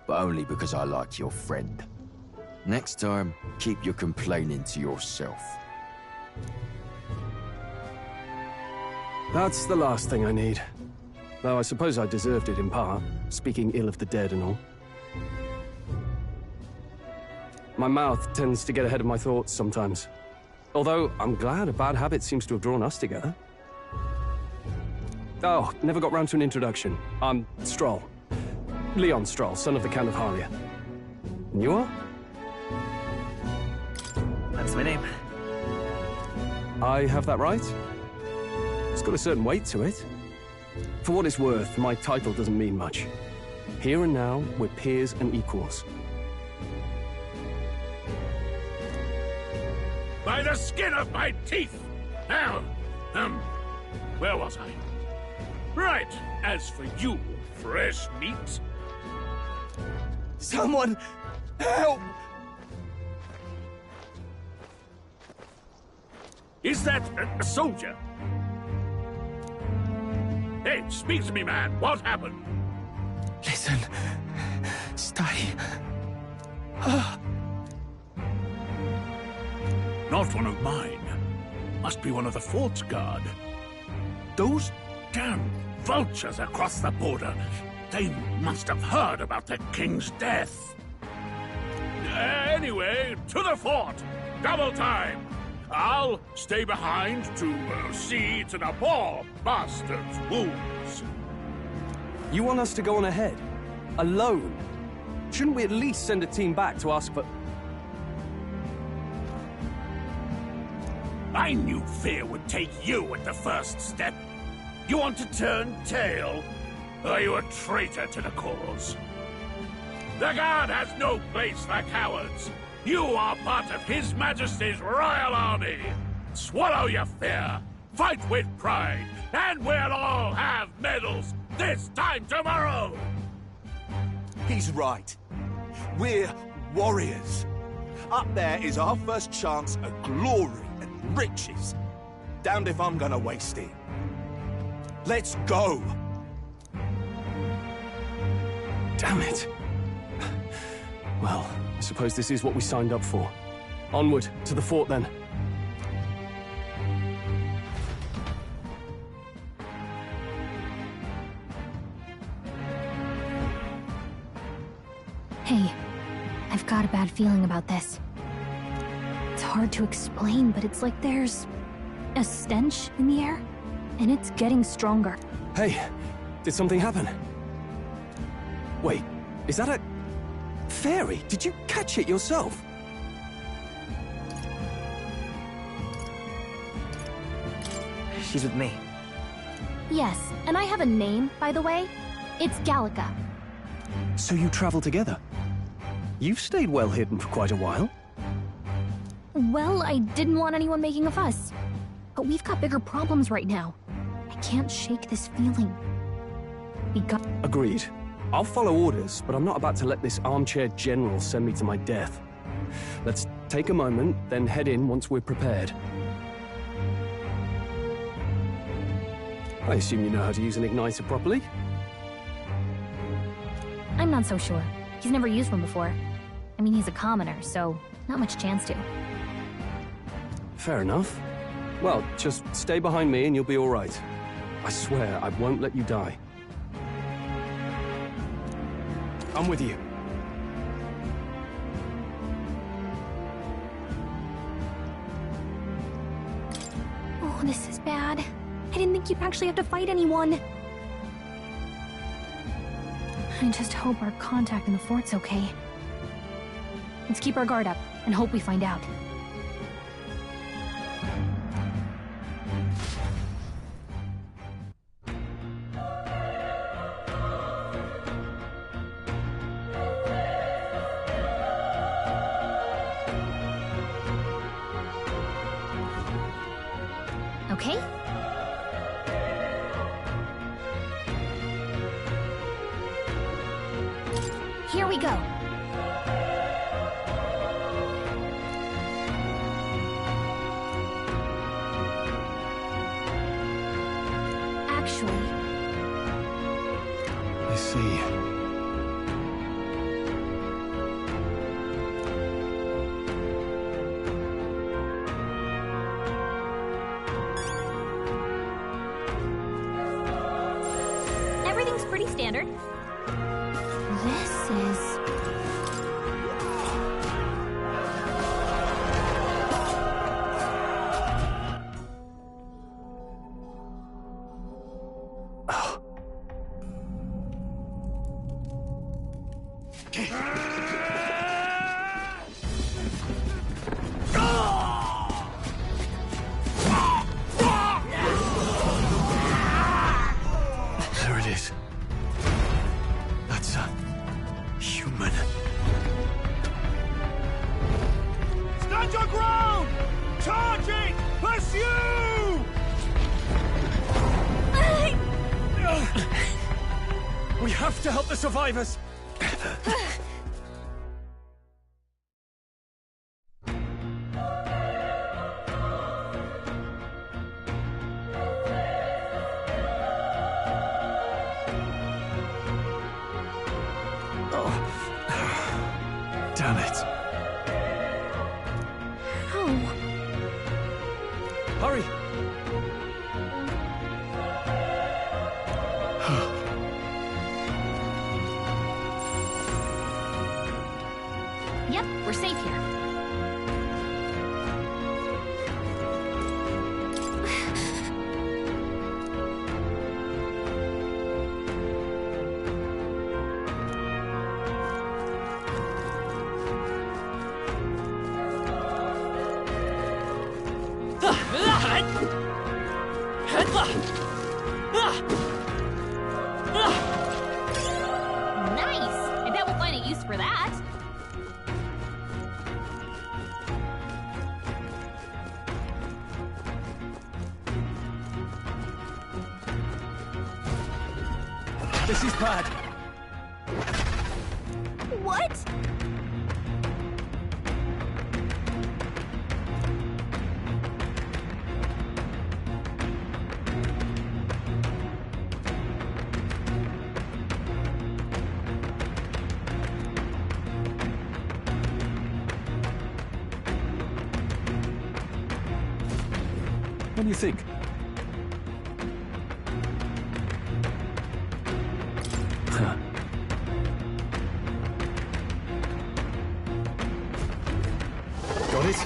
But only because I like your friend. Next time, keep your complaining to yourself. That's the last thing I need. Though I suppose I deserved it in part, speaking ill of the dead and all. My mouth tends to get ahead of my thoughts sometimes. Although, I'm glad a bad habit seems to have drawn us together. Oh, never got round to an introduction. I'm Stroll. Leon Stroll, son of the Count of Harlia. And you are? That's my name. I have that right? It's got a certain weight to it. For what it's worth, my title doesn't mean much. Here and now, we're peers and equals. By the skin of my teeth! Now, where was I? Right, as for you, fresh meat. Someone help! Is that a soldier? Hey, speak to me, man. What happened? Listen. Stay. Not one of mine. Must be one of the fort's guard. Those damn vultures across the border. They must have heard about the king's death. Anyway, to the fort. Double time. I'll stay behind to see to the poor bastard's wounds. You want us to go on ahead? Alone? Shouldn't we at least send a team back to ask for... I knew fear would take you at the first step. You want to turn tail? Are you a traitor to the cause? The Guard has no place for cowards. You are part of His Majesty's Royal Army. Swallow your fear, fight with pride, and we'll all have medals this time tomorrow! He's right. We're warriors. Up there is our first chance at glory and riches. Damned if I'm gonna waste it. Let's go! Damn it. Well, I suppose this is what we signed up for. Onward, to the fort then. Hey, I've got a bad feeling about this. It's hard to explain, but it's like there's a stench in the air, and it's getting stronger. Hey, did something happen? Wait, is that a fairy? Did you catch it yourself? She's with me. Yes, and I have a name, by the way. It's Gallica. So you travel together? You've stayed well hidden for quite a while. Well, I didn't want anyone making a fuss. But we've got bigger problems right now. I can't shake this feeling. We got... Agreed. I'll follow orders, but I'm not about to let this armchair general send me to my death. Let's take a moment, then head in once we're prepared. I assume you know how to use an igniter properly? I'm not so sure. He's never used one before. I mean, he's a commoner, so not much chance to. Fair enough. Well, just stay behind me and you'll be all right. I swear I won't let you die. I'm with you. Oh, this is bad. I didn't think you'd actually have to fight anyone. I just hope our contact in the fort's okay. Let's keep our guard up and hope we find out. Okay? Here we go. Actually... I see. Everything's pretty standard. This is... There it is. That's a human. Stand your ground! Charging! Pursue! We have to help the survivors! Damn it. How? Hurry! Yep, we're safe here. Nice! I bet we'll find a use for that. This is bad. What? What do you think? please.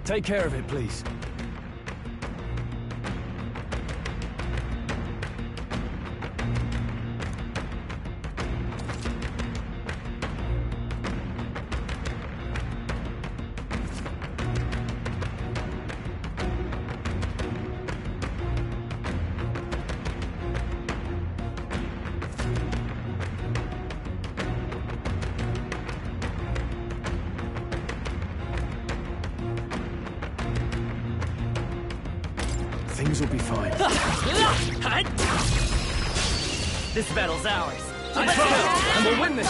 Take care of it, please. Things will be fine. This battle's ours. Let's go, and we'll win this.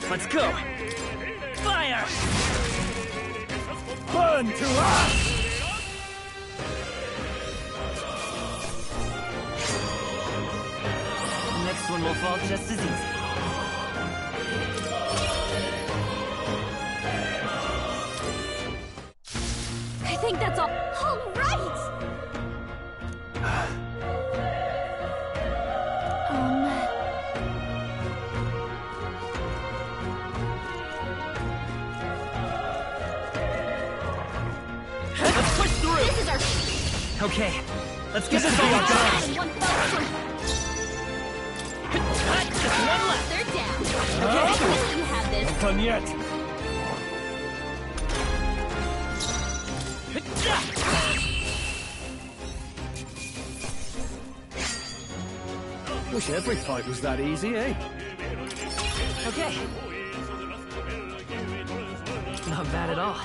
Let's go! Fire! Burn to us! Next one will fall just as easy. I think that's all. All right! Let's push through! This is our... Okay, let's get this all done! Just one left! They're down. Okay, You have this. Not done yet. Wish every fight was that easy, eh? Okay. Not bad at all.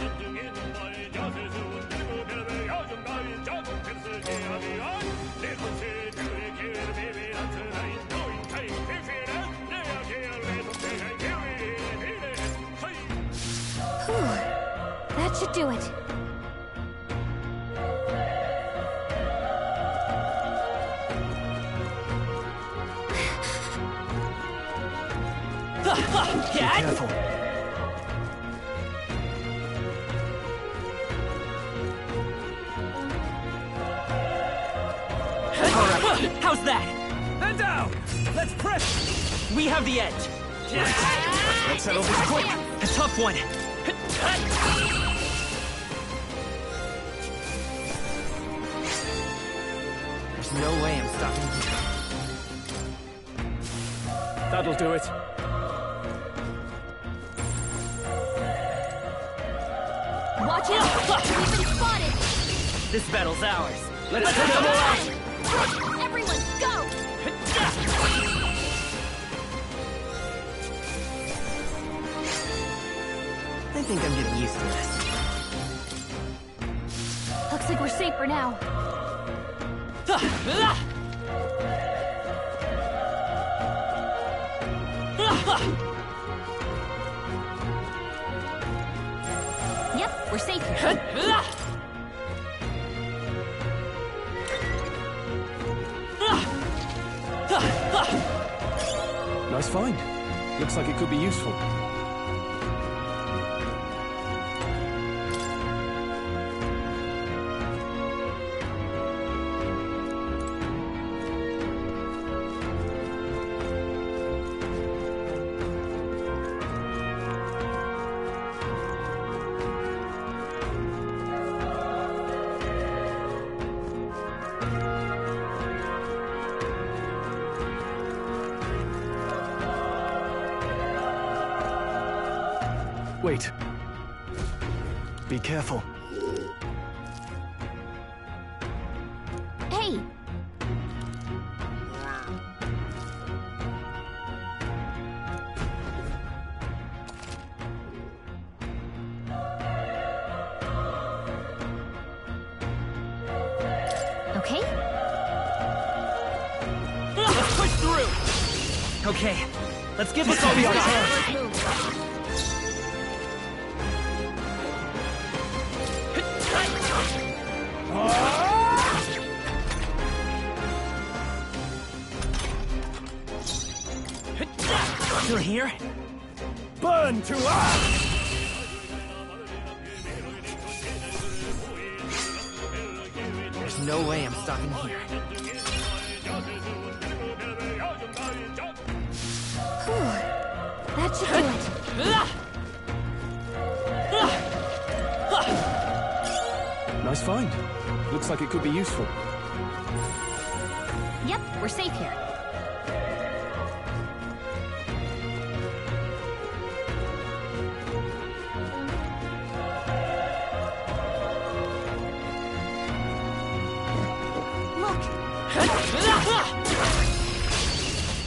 That should do it. Be careful. Alright, how's that? And down! Let's press! We have the edge. Let's settle this quick. A tough one. There's no way I'm stopping you. That'll do it. Watch out! We've been spotted! This battle's ours. Let's take them all out! Everyone, go! I think I'm getting used to this. Looks like we're safe for now. Yep, we're safe here. Nice find. Looks like it could be useful. Wait. Be careful. Hey! Okay, let's give this all we got. Still here? Burn to ash! There's no way I'm stopping here. That should do it. Nice find. Looks like it could be useful. Yep, we're safe here.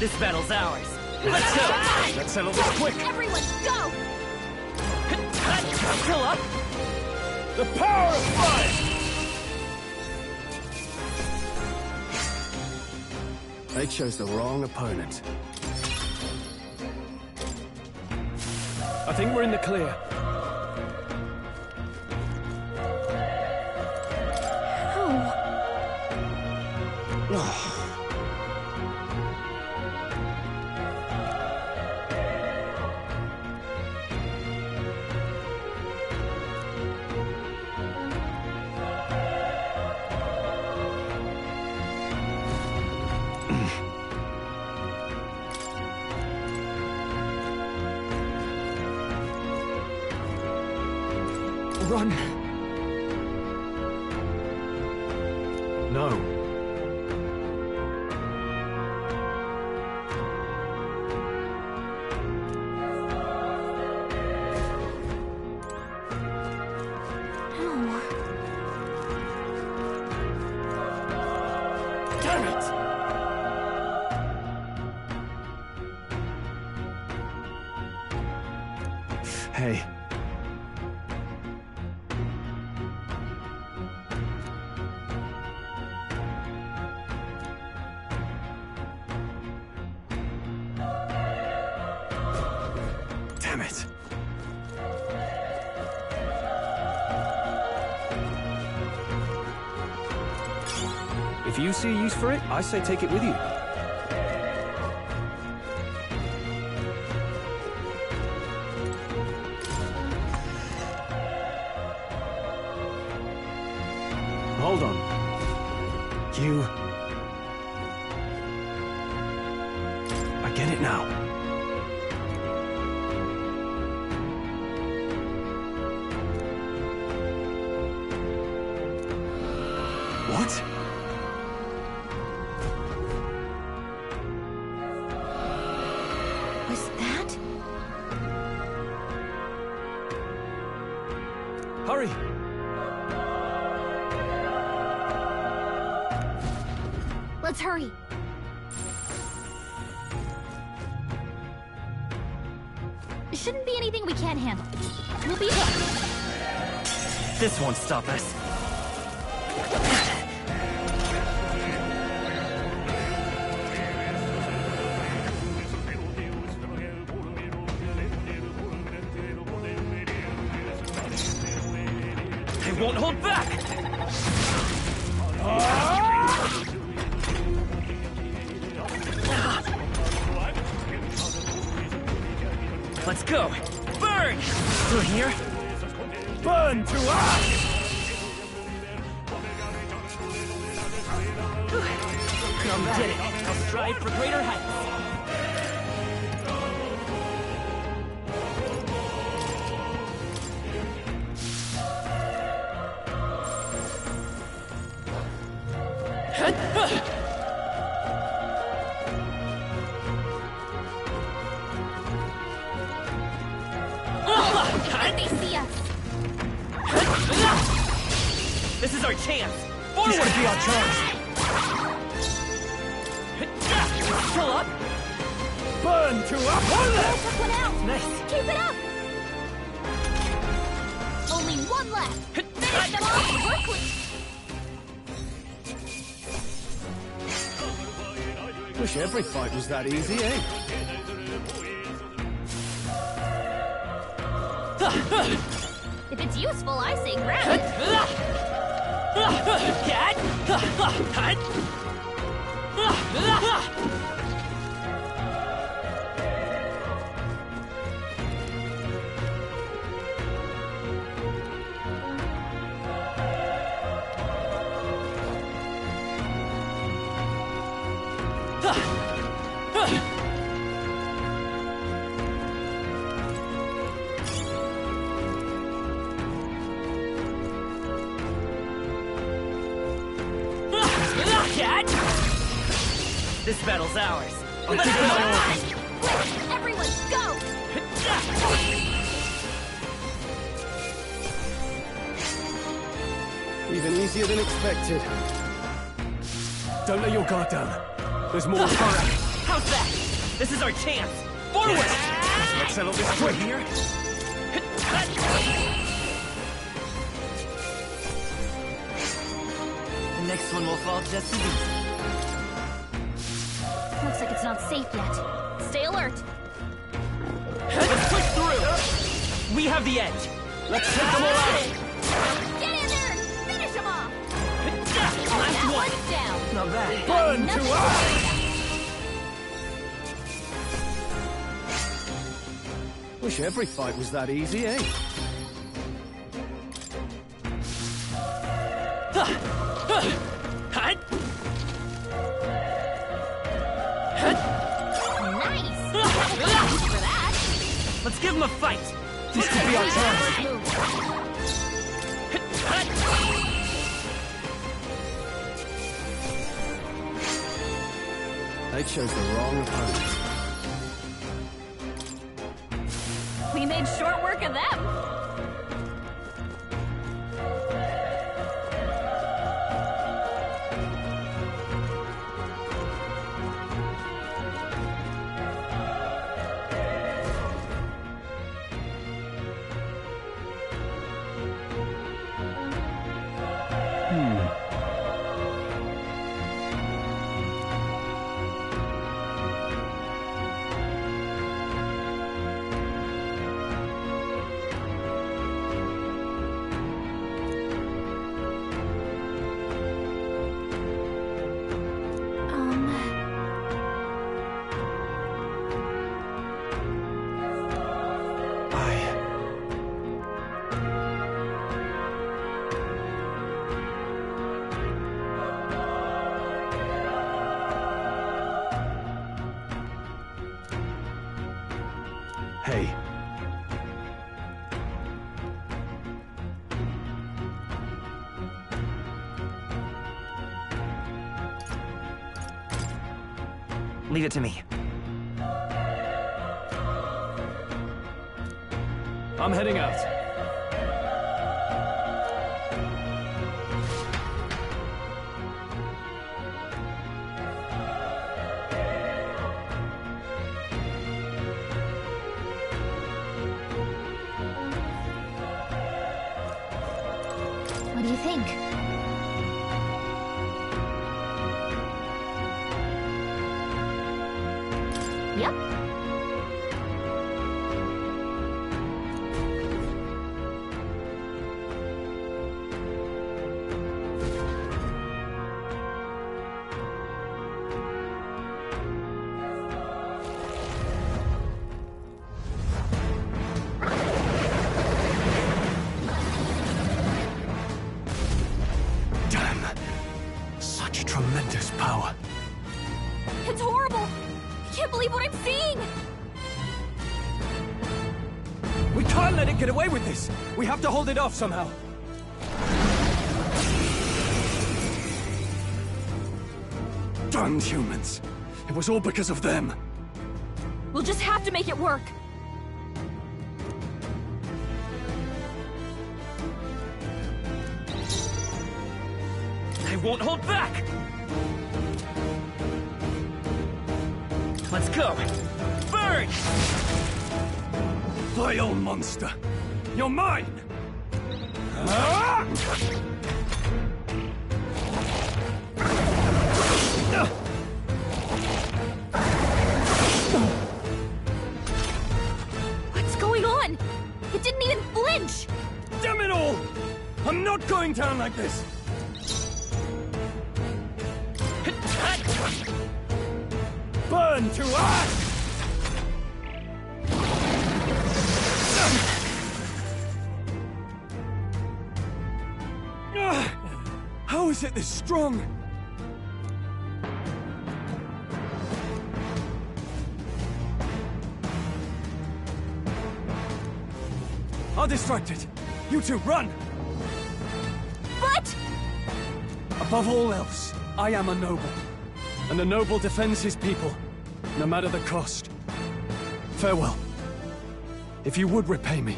This battle's ours. Let's go! Let's settle this quick! Everyone, go! Still up? The power of fire! They chose the wrong opponent. I think we're in the clear. Run. No. Damn it! Hey. Damn it. If you see a use for it, I say take it with you. Hold on. You... I get it now. What? Was that? Hurry! Let's hurry. Shouldn't be anything we can't handle. We'll be hooked. This won't stop us. They won't hold back! Let's go! Burn! Still here? Burn to ash! We did it! I'll strive for greater heights! They see us. This is our chance! Forward! This could be our chance! Still up? Burn to a bullet! Took one out. Nice. Keep it up. Only one left. Finish them off quickly. Wish every fight was that easy, eh? If it's useful, I say grab it. This battle's ours. Quick, everyone, go! Even easier than expected. Don't let your guard down. There's more fire. How's that? This is our chance. Forward! Let's settle this quick. Here. The next one will fall just as easy. Looks like it's not safe yet. Stay alert. Let's push through. We have the edge. Let's take them all out. Get in there! Finish them off! Last one. One's down. Now that. Burn to us! Wish every fight was that easy, eh? Let's give him a fight! This could be our chance! They chose the wrong opponent. We made short work of them. Hey. Leave it to me. I'm heading out. What do you think? Yep. Tremendous power. It's horrible! I can't believe what I'm seeing! We can't let it get away with this! We have to hold it off somehow. Damned humans. It was all because of them. We'll just have to make it work. I won't hold back! Let's go! Burn! Vile monster! You're mine! What's going on? It didn't even I'm not going down like this! Burn to ash! How is it this strong? I'll distract it. You two, run! But... Above all else, I am a noble. And a noble defends his people, no matter the cost. Farewell. If you would repay me.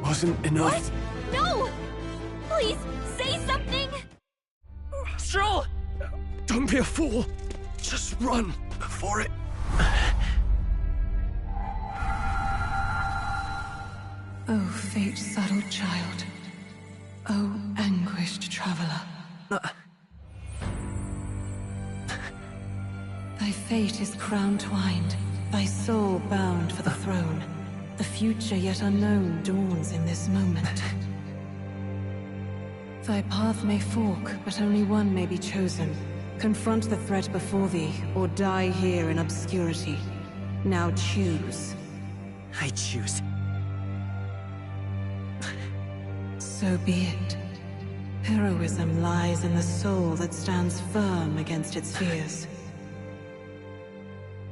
Wasn't enough. What? No! Please, say something! Stroll! Don't be a fool. Just run for it. Oh, fate-saddled child. Oh, anguished traveler. Thy fate is crown-twined, thy soul bound for the throne. The future yet unknown dawns in this moment. Thy path may fork, but only one may be chosen. Confront the threat before thee, or die here in obscurity. Now choose. I choose. So be it. Heroism lies in the soul that stands firm against its fears.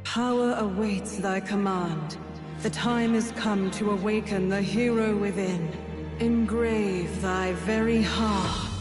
Power awaits thy command. The time is come to awaken the hero within. Engrave thy very heart.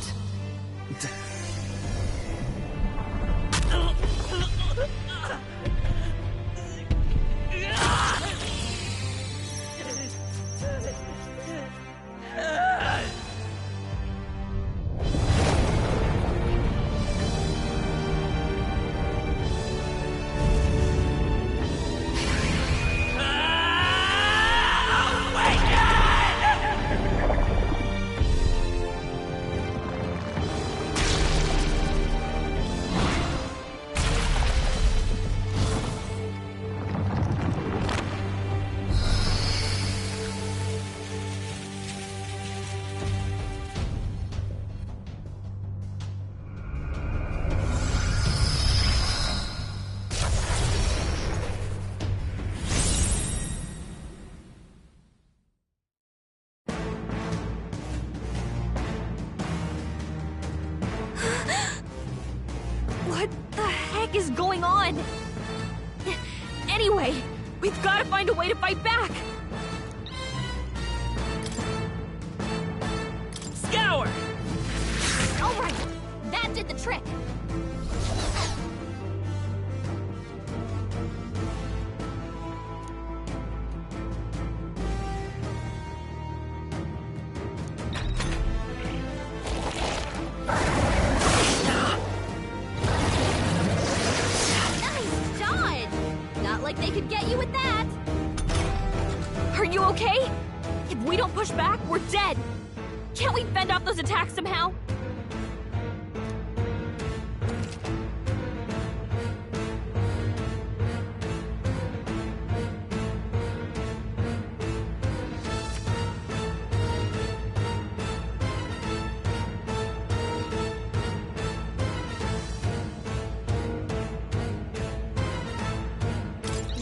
What the heck is going on? Anyway, we've got to find a way to fight back! Scour! Alright, that did the trick. Nice dodge! Not like they could get you with that! Are you okay? If we don't push back, we're dead! Can't we fend off those attacks somehow?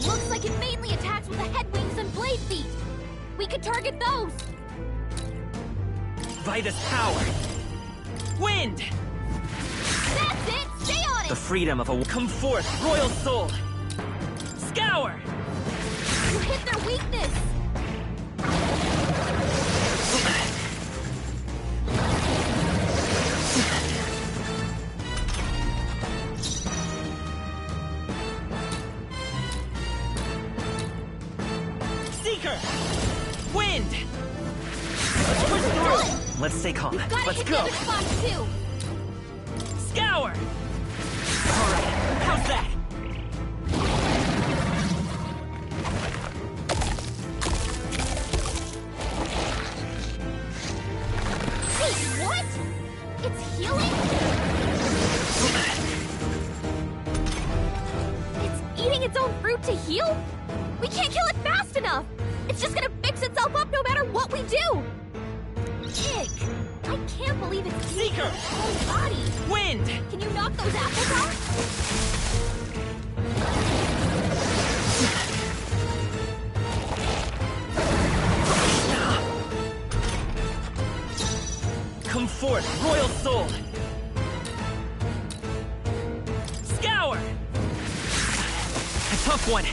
Looks like it mainly attacks with the head wings and blade feet. We could target those. Vitus power. Wind! That's it! Stay on The it! freedom of a... Come forth, royal soul! Scour! You hit their weakness! Seeker! Wind! Let's push through! Let's stay calm. We've gotta Let's hit go! the other spots too! Scour! Alright, how's that? Wait, what? It's healing? its own fruit to heal? We can't kill it fast enough! It's just gonna fix itself up no matter what we do! Ick! I can't believe it's Seeker! Its own body! Wind! Can you knock those apples out? Come forth, royal soul! Scour! A tough one!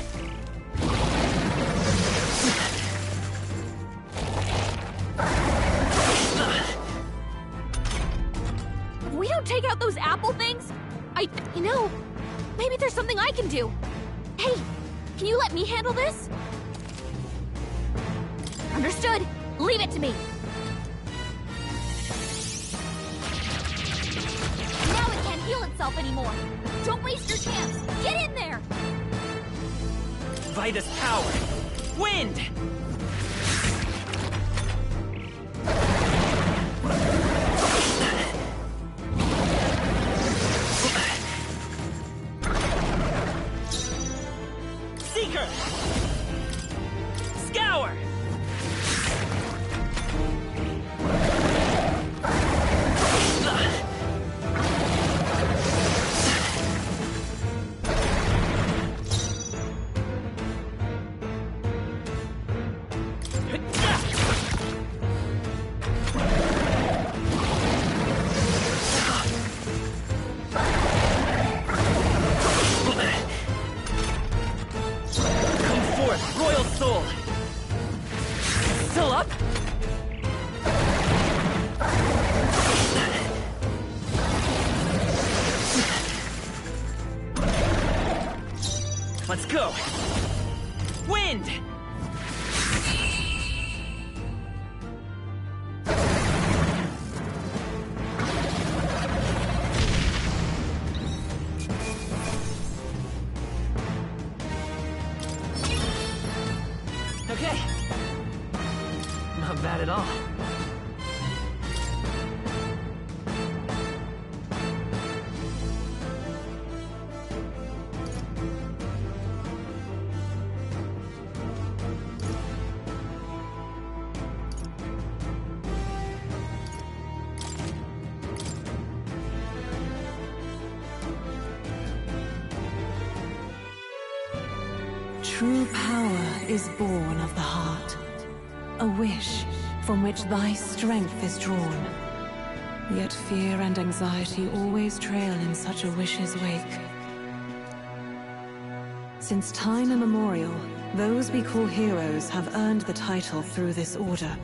If we don't take out those apple things, you know, maybe there's something I can do. Hey, can you let me handle this? Understood. Leave it to me. Now it can't heal itself anymore. Don't waste your chance. Get in there. Vitus power! Wind! Seeker! Scour! Royal soul! Still up? Let's go! Wind! Okay. Not bad at all. True power is born of the heart, a wish from which thy strength is drawn. Yet fear and anxiety always trail in such a wish's wake. Since time immemorial, those we call heroes have earned the title through this order.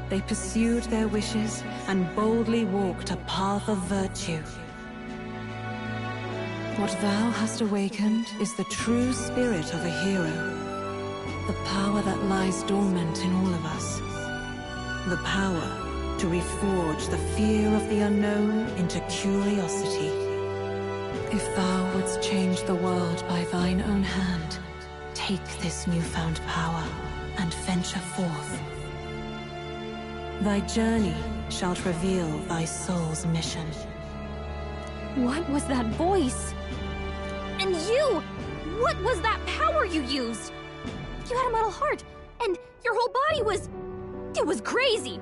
They pursued their wishes and boldly walked a path of virtue. What thou hast awakened is the true spirit of a hero. The power that lies dormant in all of us. The power to reforge the fear of the unknown into curiosity. If thou wouldst change the world by thine own hand, take this newfound power and venture forth. Thy journey shalt reveal thy soul's mission. What was that voice? And you! What was that power you used? You had a metal heart, and your whole body was... It was crazy!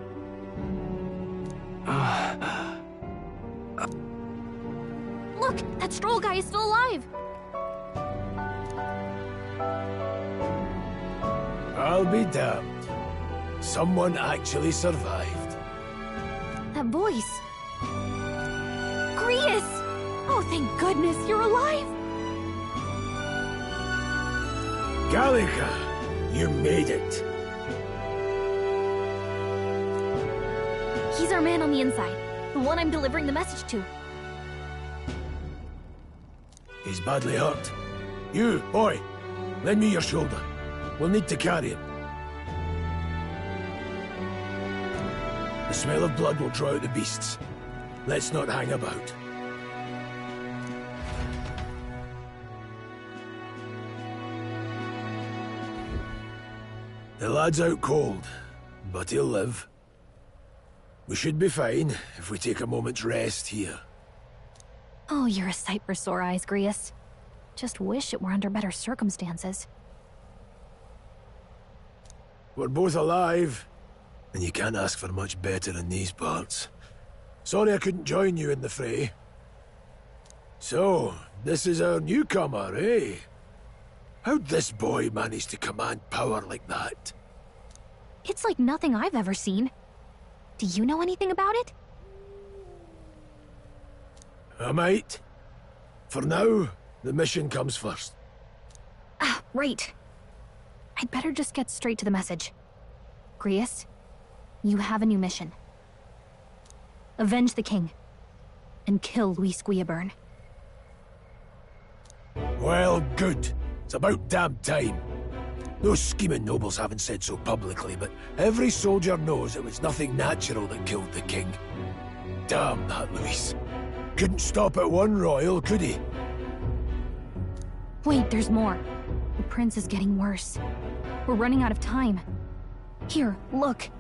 Look, that stroll guy is still alive! I'll be damned. Someone actually survived. That voice... Grius! Oh, thank goodness you're alive! Gallica, you made it. He's our man on the inside, the one I'm delivering the message to. He's badly hurt. You, boy, lend me your shoulder. We'll need to carry him. The smell of blood will draw out the beasts. Let's not hang about. The lad's out cold, but he'll live. We should be fine if we take a moment's rest here. Oh, you're a sight for sore eyes, Grius. Just wish it were under better circumstances. We're both alive, and you can't ask for much better in these parts. Sorry I couldn't join you in the fray. So, this is our newcomer, eh? How'd this boy manage to command power like that? It's like nothing I've ever seen. Do you know anything about it? I might. For now, the mission comes first. Ah, right. I'd better just get straight to the message. Grius, you have a new mission. Avenge the king. And kill Luis Guillaburn. Well, good. It's about damn time. Those scheming nobles haven't said so publicly, but every soldier knows it was nothing natural that killed the king. Damn that Luis. Couldn't stop at one royal, could he? Wait, there's more. The prince is getting worse. We're running out of time. Here, look.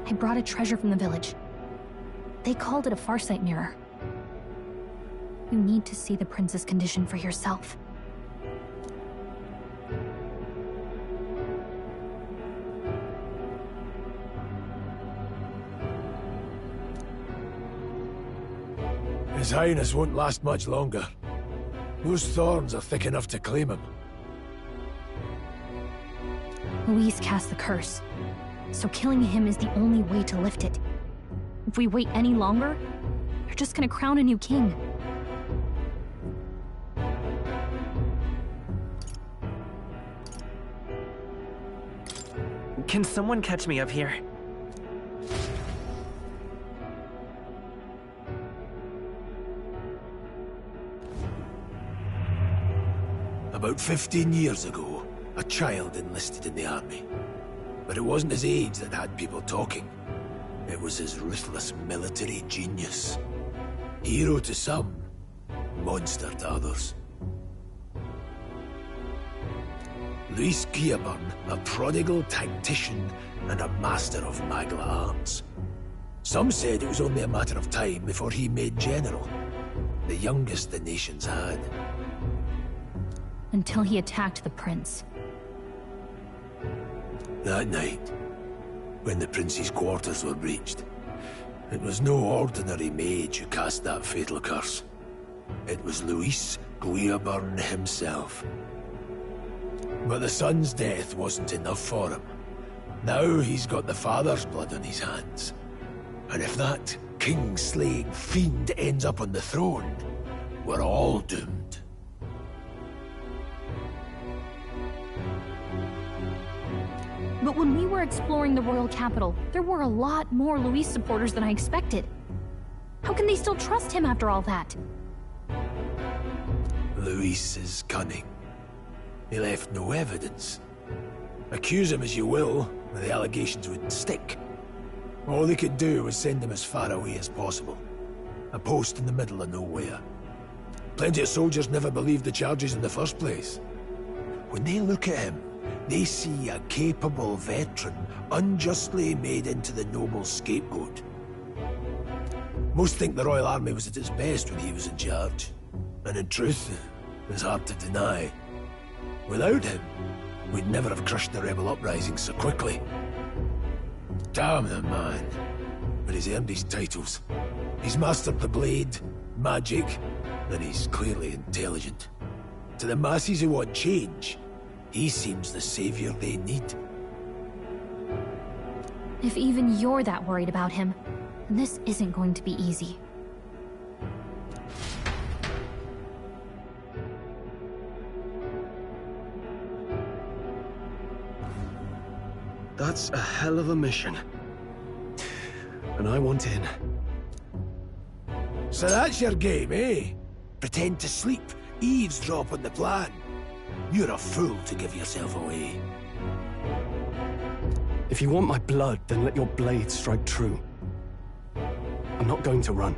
I brought a treasure from the village. They called it a farsight mirror. You need to see the prince's condition for yourself. His Highness won't last much longer. Those thorns are thick enough to claim him. Luis cast the curse, so killing him is the only way to lift it. If we wait any longer, they're just gonna crown a new king. Can someone catch me up here? About 15 years ago, a child enlisted in the army. But it wasn't his age that had people talking. It was his ruthless military genius. Hero to some, monster to others. Luis Guillaburn, a prodigal tactician and a master of Magla arts. Some said it was only a matter of time before he made general, the youngest the nations had. Until he attacked the prince. That night, when the prince's quarters were breached, it was no ordinary mage who cast that fatal curse. It was Luis Guillaburn himself. But the son's death wasn't enough for him. Now he's got the father's blood on his hands. And if that king-slaying fiend ends up on the throne, we're all doomed. But when we were exploring the royal capital, there were a lot more Luis supporters than I expected. How can they still trust him after all that? Luis is cunning. He left no evidence. Accuse him as you will, the allegations wouldn't stick. All they could do was send him as far away as possible. A post in the middle of nowhere. Plenty of soldiers never believed the charges in the first place. When they look at him, they see a capable veteran unjustly made into the noble scapegoat. Most think the Royal Army was at its best when he was in charge. And in truth, it's hard to deny. Without him, we'd never have crushed the rebel uprising so quickly. Damn the man. But he's earned his titles. He's mastered the blade, magic, and he's clearly intelligent. To the masses who want change, he seems the savior they need. If even you're that worried about him, then this isn't going to be easy. That's a hell of a mission. And I want in. So that's your game, eh? Pretend to sleep, eavesdrop on the plan. You're a fool to give yourself away. If you want my blood, then let your blade strike true. I'm not going to run.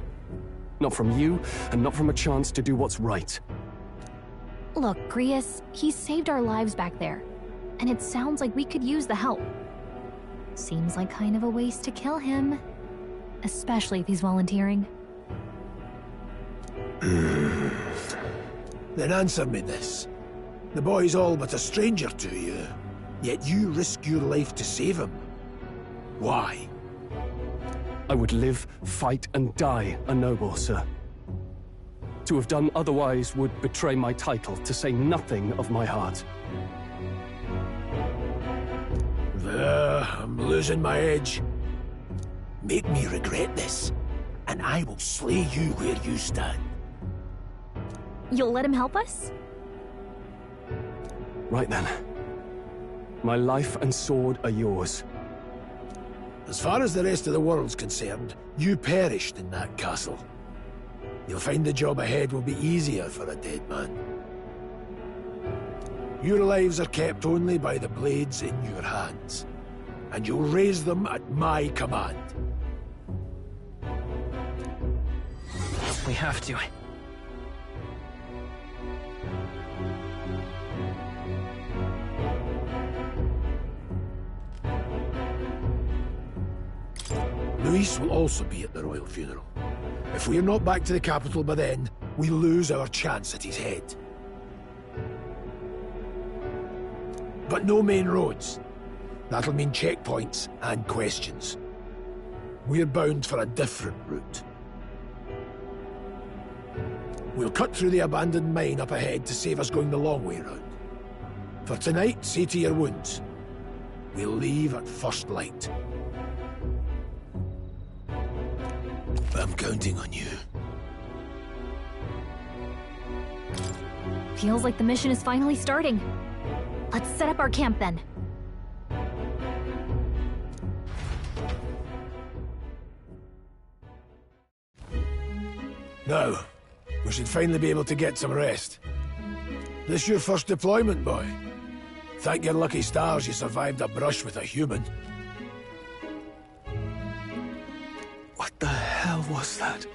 Not from you, and not from a chance to do what's right. Look, Grius, he saved our lives back there. And it sounds like we could use the help. Seems like kind of a waste to kill him. Especially if he's volunteering. Then answer me this. The boy's all but a stranger to you, yet you risk your life to save him. Why? I would live, fight, and die a noble, sir. To have done otherwise would betray my title, to say nothing of my heart. I'm losing my edge. Make me regret this, and I will slay you where you stand. You'll let him help us? Right then. My life and sword are yours. As far as the rest of the world's concerned, you perished in that castle. You'll find the job ahead will be easier for a dead man. Your lives are kept only by the blades in your hands, and you'll raise them at my command. We have to. Luis will also be at the royal funeral. If we're not back to the capital by then, we lose our chance at his head. But no main roads. That'll mean checkpoints and questions. We're bound for a different route. We'll cut through the abandoned mine up ahead to save us going the long way round. For tonight, see to your wounds. We'll leave at first light. I'm counting on you. Feels like the mission is finally starting. Let's set up our camp then. Now, we should finally be able to get some rest. This your first deployment, boy? Thank your lucky stars you survived a brush with a human. What the hell was that?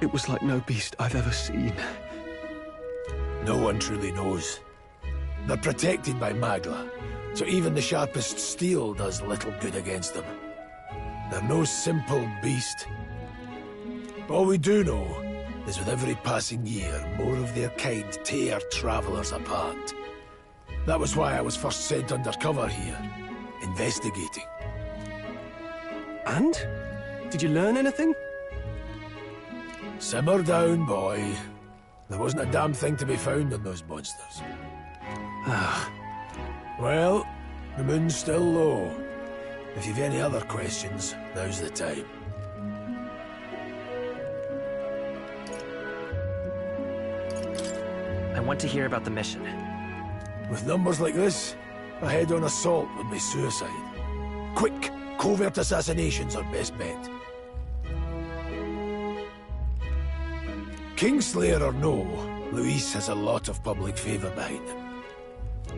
It was like no beast I've ever seen. No one truly knows. They're protected by Magla, so even the sharpest steel does little good against them. They're no simple beast. All we do know is with every passing year, more of their kind tear travelers apart. That was why I was first sent undercover here, investigating. And? Did you learn anything? Simmer down, boy. There wasn't a damn thing to be found on those monsters. Well, the moon's still low. If you've any other questions, now's the time. I want to hear about the mission. With numbers like this, a head-on assault would be suicide. Quick, covert assassinations are best bet. Kingslayer or no, Luis has a lot of public favor behind him.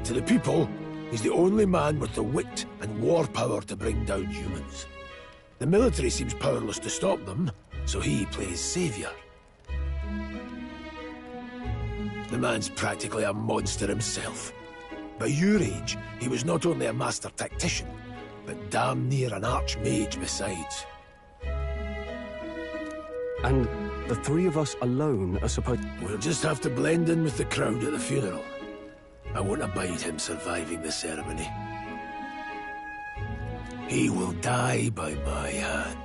To the people, he's the only man with the wit and war power to bring down humans. The military seems powerless to stop them, so he plays savior. The man's practically a monster himself. By your age, he was not only a master tactician, but damn near an archmage besides. And the three of us alone are supposed... We'll just have to blend in with the crowd at the funeral. I won't abide him surviving the ceremony. He will die by my hand.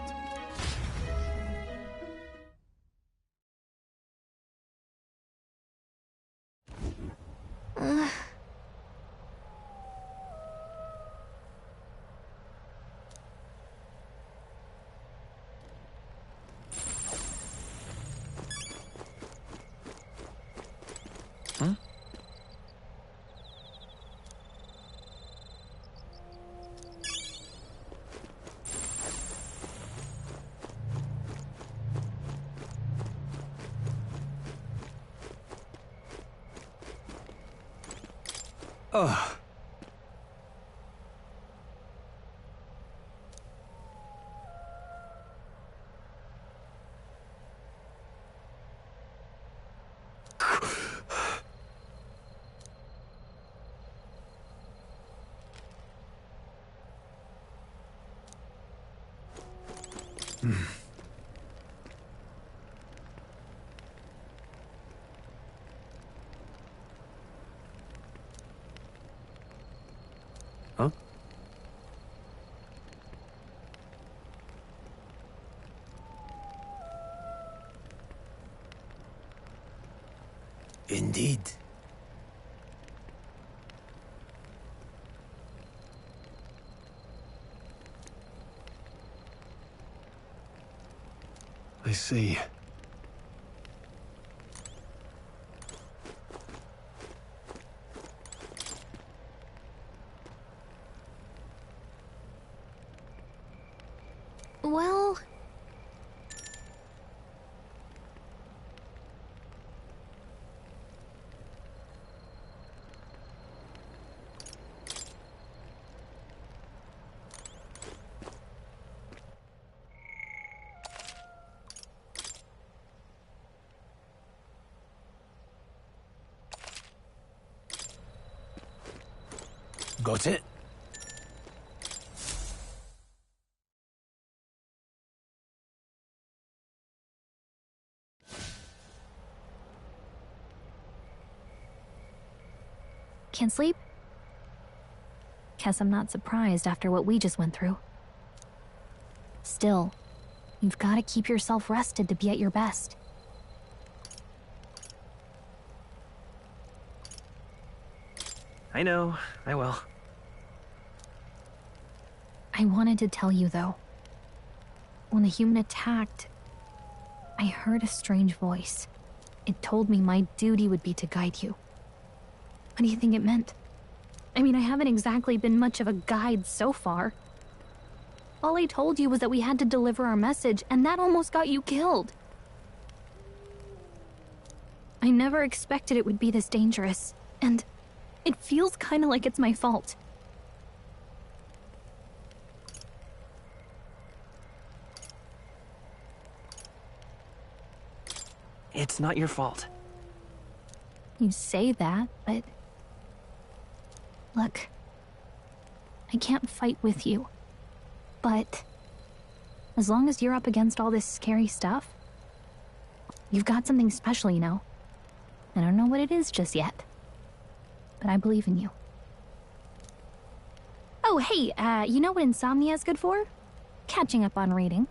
Ugh. Indeed. I see. Well... Got it? Can't sleep? Guess I'm not surprised after what we just went through. Still, you've got to keep yourself rested to be at your best. I know, I will. I wanted to tell you, though. When the human attacked, I heard a strange voice. It told me my duty would be to guide you. What do you think it meant? I mean, I haven't exactly been much of a guide so far. All I told you was that we had to deliver our message, and that almost got you killed. I never expected it would be this dangerous, and it feels kind of like it's my fault. It's not your fault. You say that, but... Look, I can't fight with you. But as long as you're up against all this scary stuff, you've got something special, you know. I don't know what it is just yet, but I believe in you. Oh, hey, you know what insomnia is good for? Catching up on reading.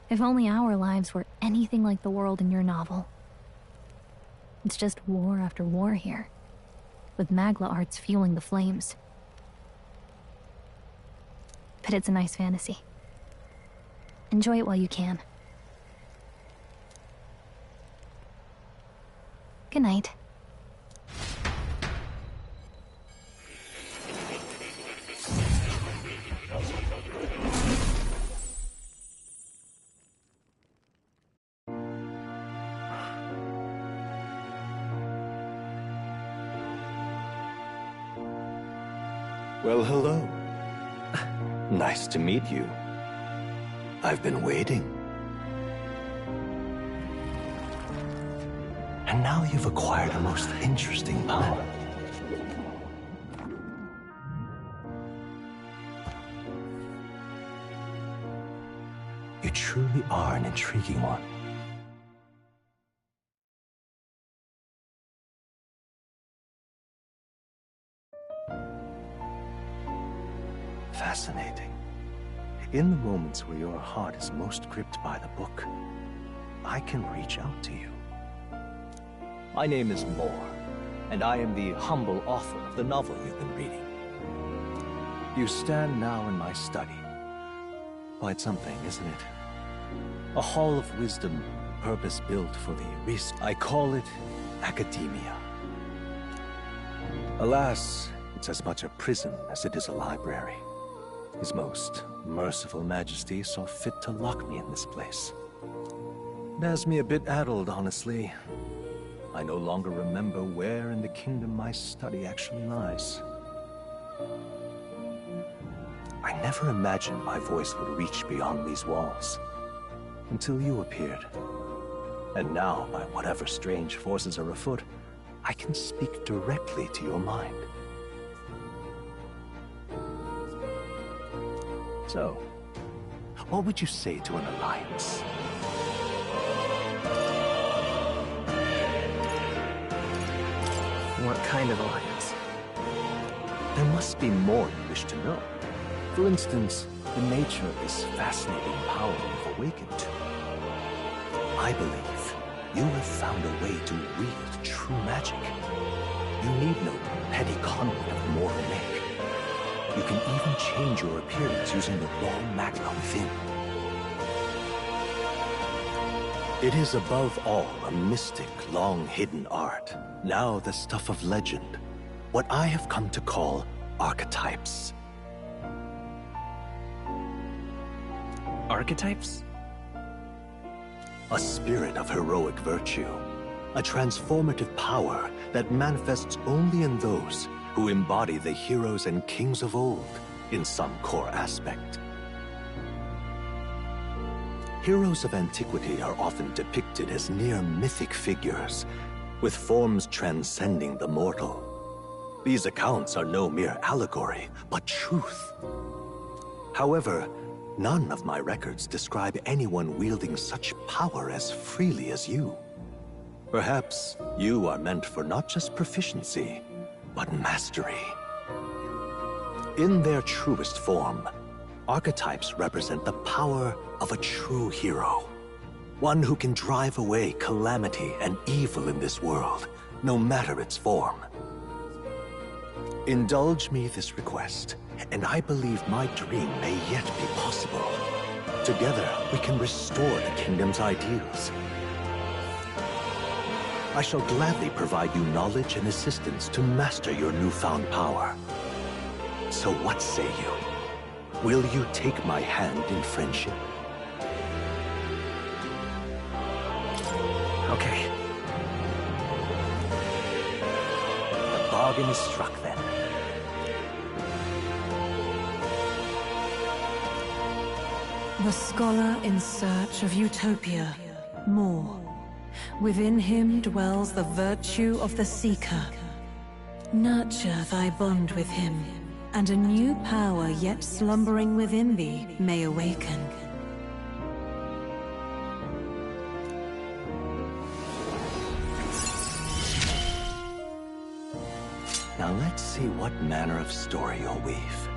If only our lives were anything like the world in your novel. It's just war after war here, with Magla arts fueling the flames. But it's a nice fantasy. Enjoy it while you can. Good night. Well, hello. Nice to meet you. I've been waiting. And now you've acquired a most interesting power. You truly are an intriguing one. Fascinating. In the moments where your heart is most gripped by the book, I can reach out to you. My name is Moore, and I am the humble author of the novel you've been reading. You stand now in my study. Quite something, isn't it? A hall of wisdom, purpose-built for the risk. I call it academia. Alas, it's as much a prison as it is a library. His most merciful majesty saw fit to lock me in this place. It has me a bit addled, honestly. I no longer remember where in the kingdom my study actually lies. I never imagined my voice would reach beyond these walls, until you appeared. And now, by whatever strange forces are afoot, I can speak directly to your mind. So, what would you say to an alliance? What kind of alliance? There must be more you wish to know. For instance, the nature of this fascinating power you've awakened to. I believe you have found a way to wield true magic. You need no petty conduit of moral make. You can even change your appearance using the raw magma within. It is above all a mystic, long-hidden art, now the stuff of legend, what I have come to call archetypes. Archetypes? A spirit of heroic virtue, a transformative power that manifests only in those who embody the heroes and kings of old in some core aspect. Heroes of antiquity are often depicted as near mythic figures, with forms transcending the mortal. These accounts are no mere allegory, but truth. However, none of my records describe anyone wielding such power as freely as you. Perhaps you are meant for not just proficiency, but mastery. In their truest form, archetypes represent the power of a true hero. One who can drive away calamity and evil in this world, no matter its form. Indulge me this request, and I believe my dream may yet be possible. Together, we can restore the kingdom's ideals. I shall gladly provide you knowledge and assistance to master your newfound power. So what say you? Will you take my hand in friendship? Okay. The bargain is struck then. The scholar in search of utopia. More. Within him dwells the virtue of the seeker. Nurture thy bond with him, and a new power yet slumbering within thee may awaken. Now let's see what manner of story you'll weave.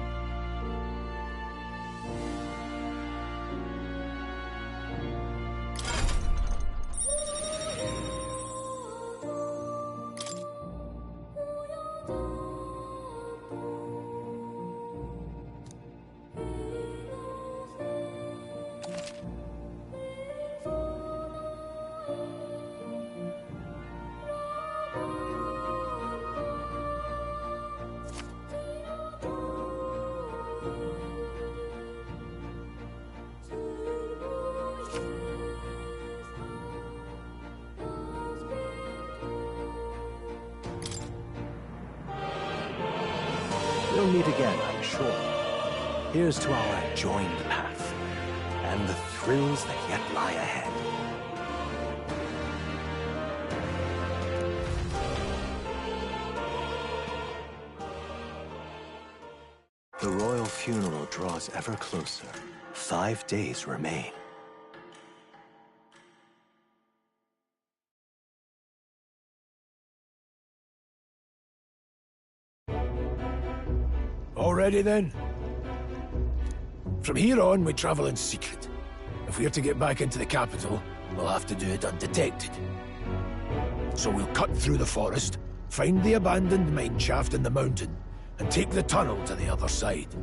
We'll meet again, I'm sure. Here's to our joined path, and the thrills that yet lie ahead. The royal funeral draws ever closer. 5 days remain. Already then? From here on, we travel in secret. If we're to get back into the capital, we'll have to do it undetected. So we'll cut through the forest, find the abandoned mine shaft in the mountain, and take the tunnel to the other side.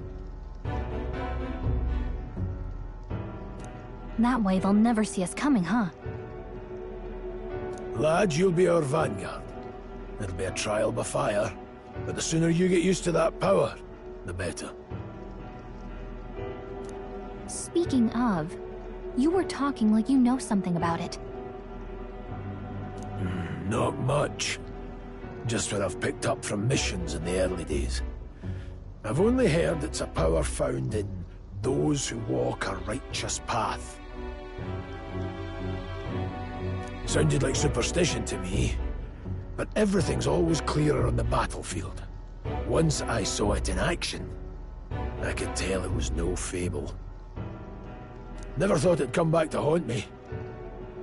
That way they'll never see us coming, huh? Lad, you'll be our vanguard. It'll be a trial by fire, but the sooner you get used to that power, the better. Speaking of, you were talking like you know something about it. Not much. Just what I've picked up from missions in the early days. I've only heard it's a power found in those who walk a righteous path. Sounded like superstition to me, but everything's always clearer on the battlefield. Once I saw it in action, I could tell it was no fable. Never thought it'd come back to haunt me.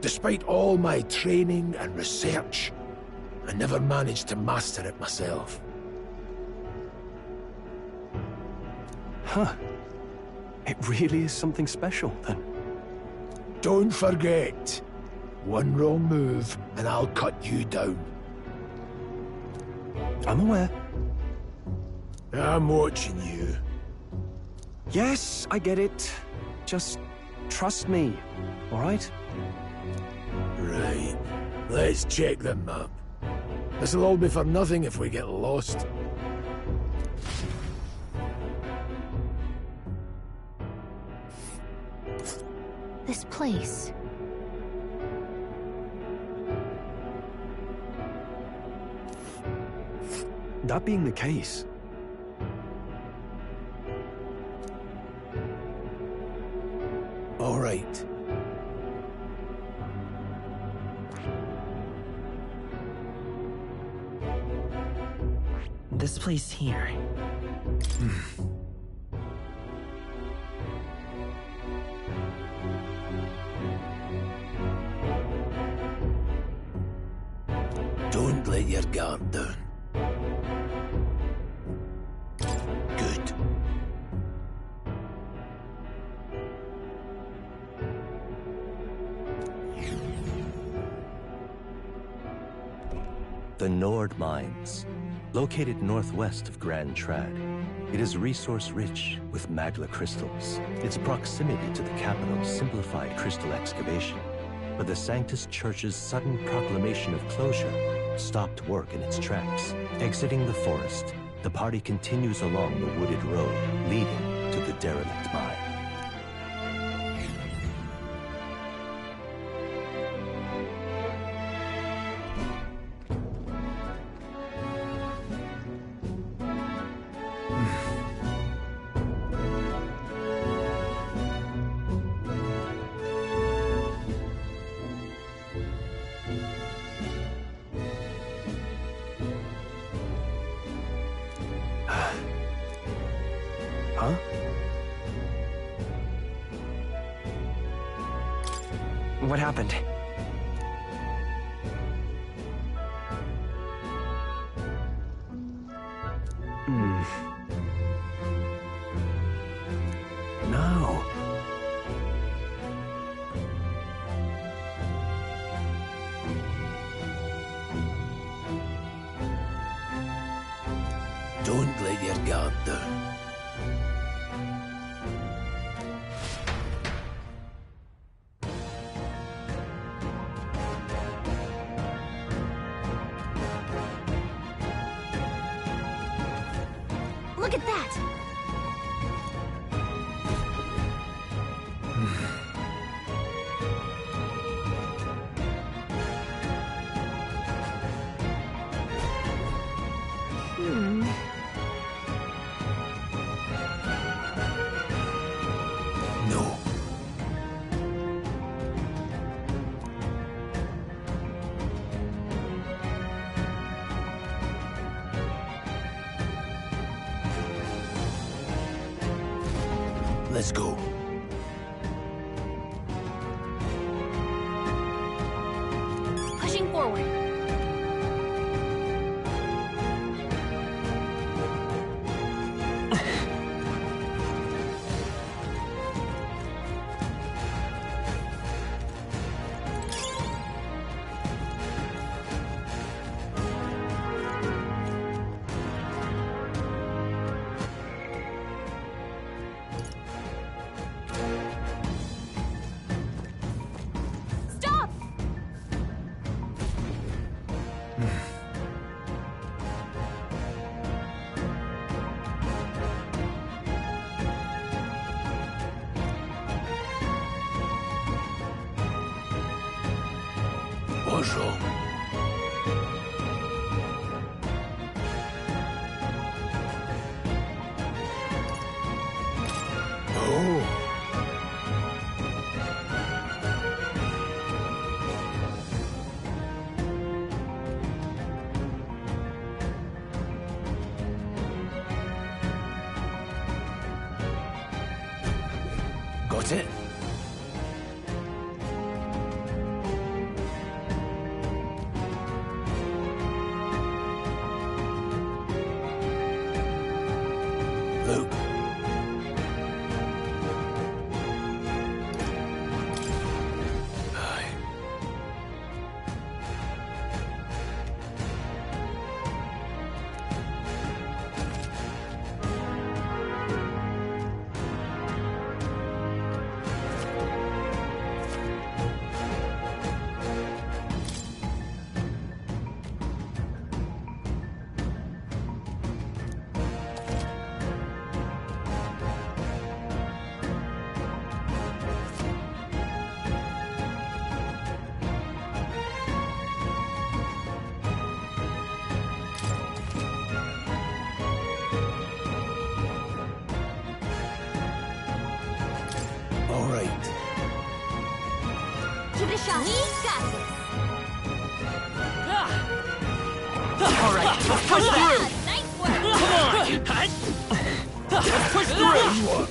Despite all my training and research, I never managed to master it myself. Huh. It really is something special, then. Don't forget, One wrong move, and I'll cut you down. I'm aware. I'm watching you. Yes, I get it. Just trust me, all right? Right. Let's check the map. This'll all be for nothing if we get lost. This place. That being the case, all right. This place here. Don't let your guard down. Good. The Nord Mines, located northwest of Grand Trad. It is resource-rich with magla crystals. Its proximity to the capital simplified crystal excavation, but the Sanctus Church's sudden proclamation of closure stopped work in its tracks. Exiting the forest, the party continues along the wooded road leading to the derelict mine. Huh? What happened? No. Don't let your guard down. Look at that! No. Let's go. Pushing forward. Stop! What's wrong? Oh. Got it? Luke. Aye. right. Give it a shot. We got this. All right, let's push through. Nice work. Come on. Let's push through.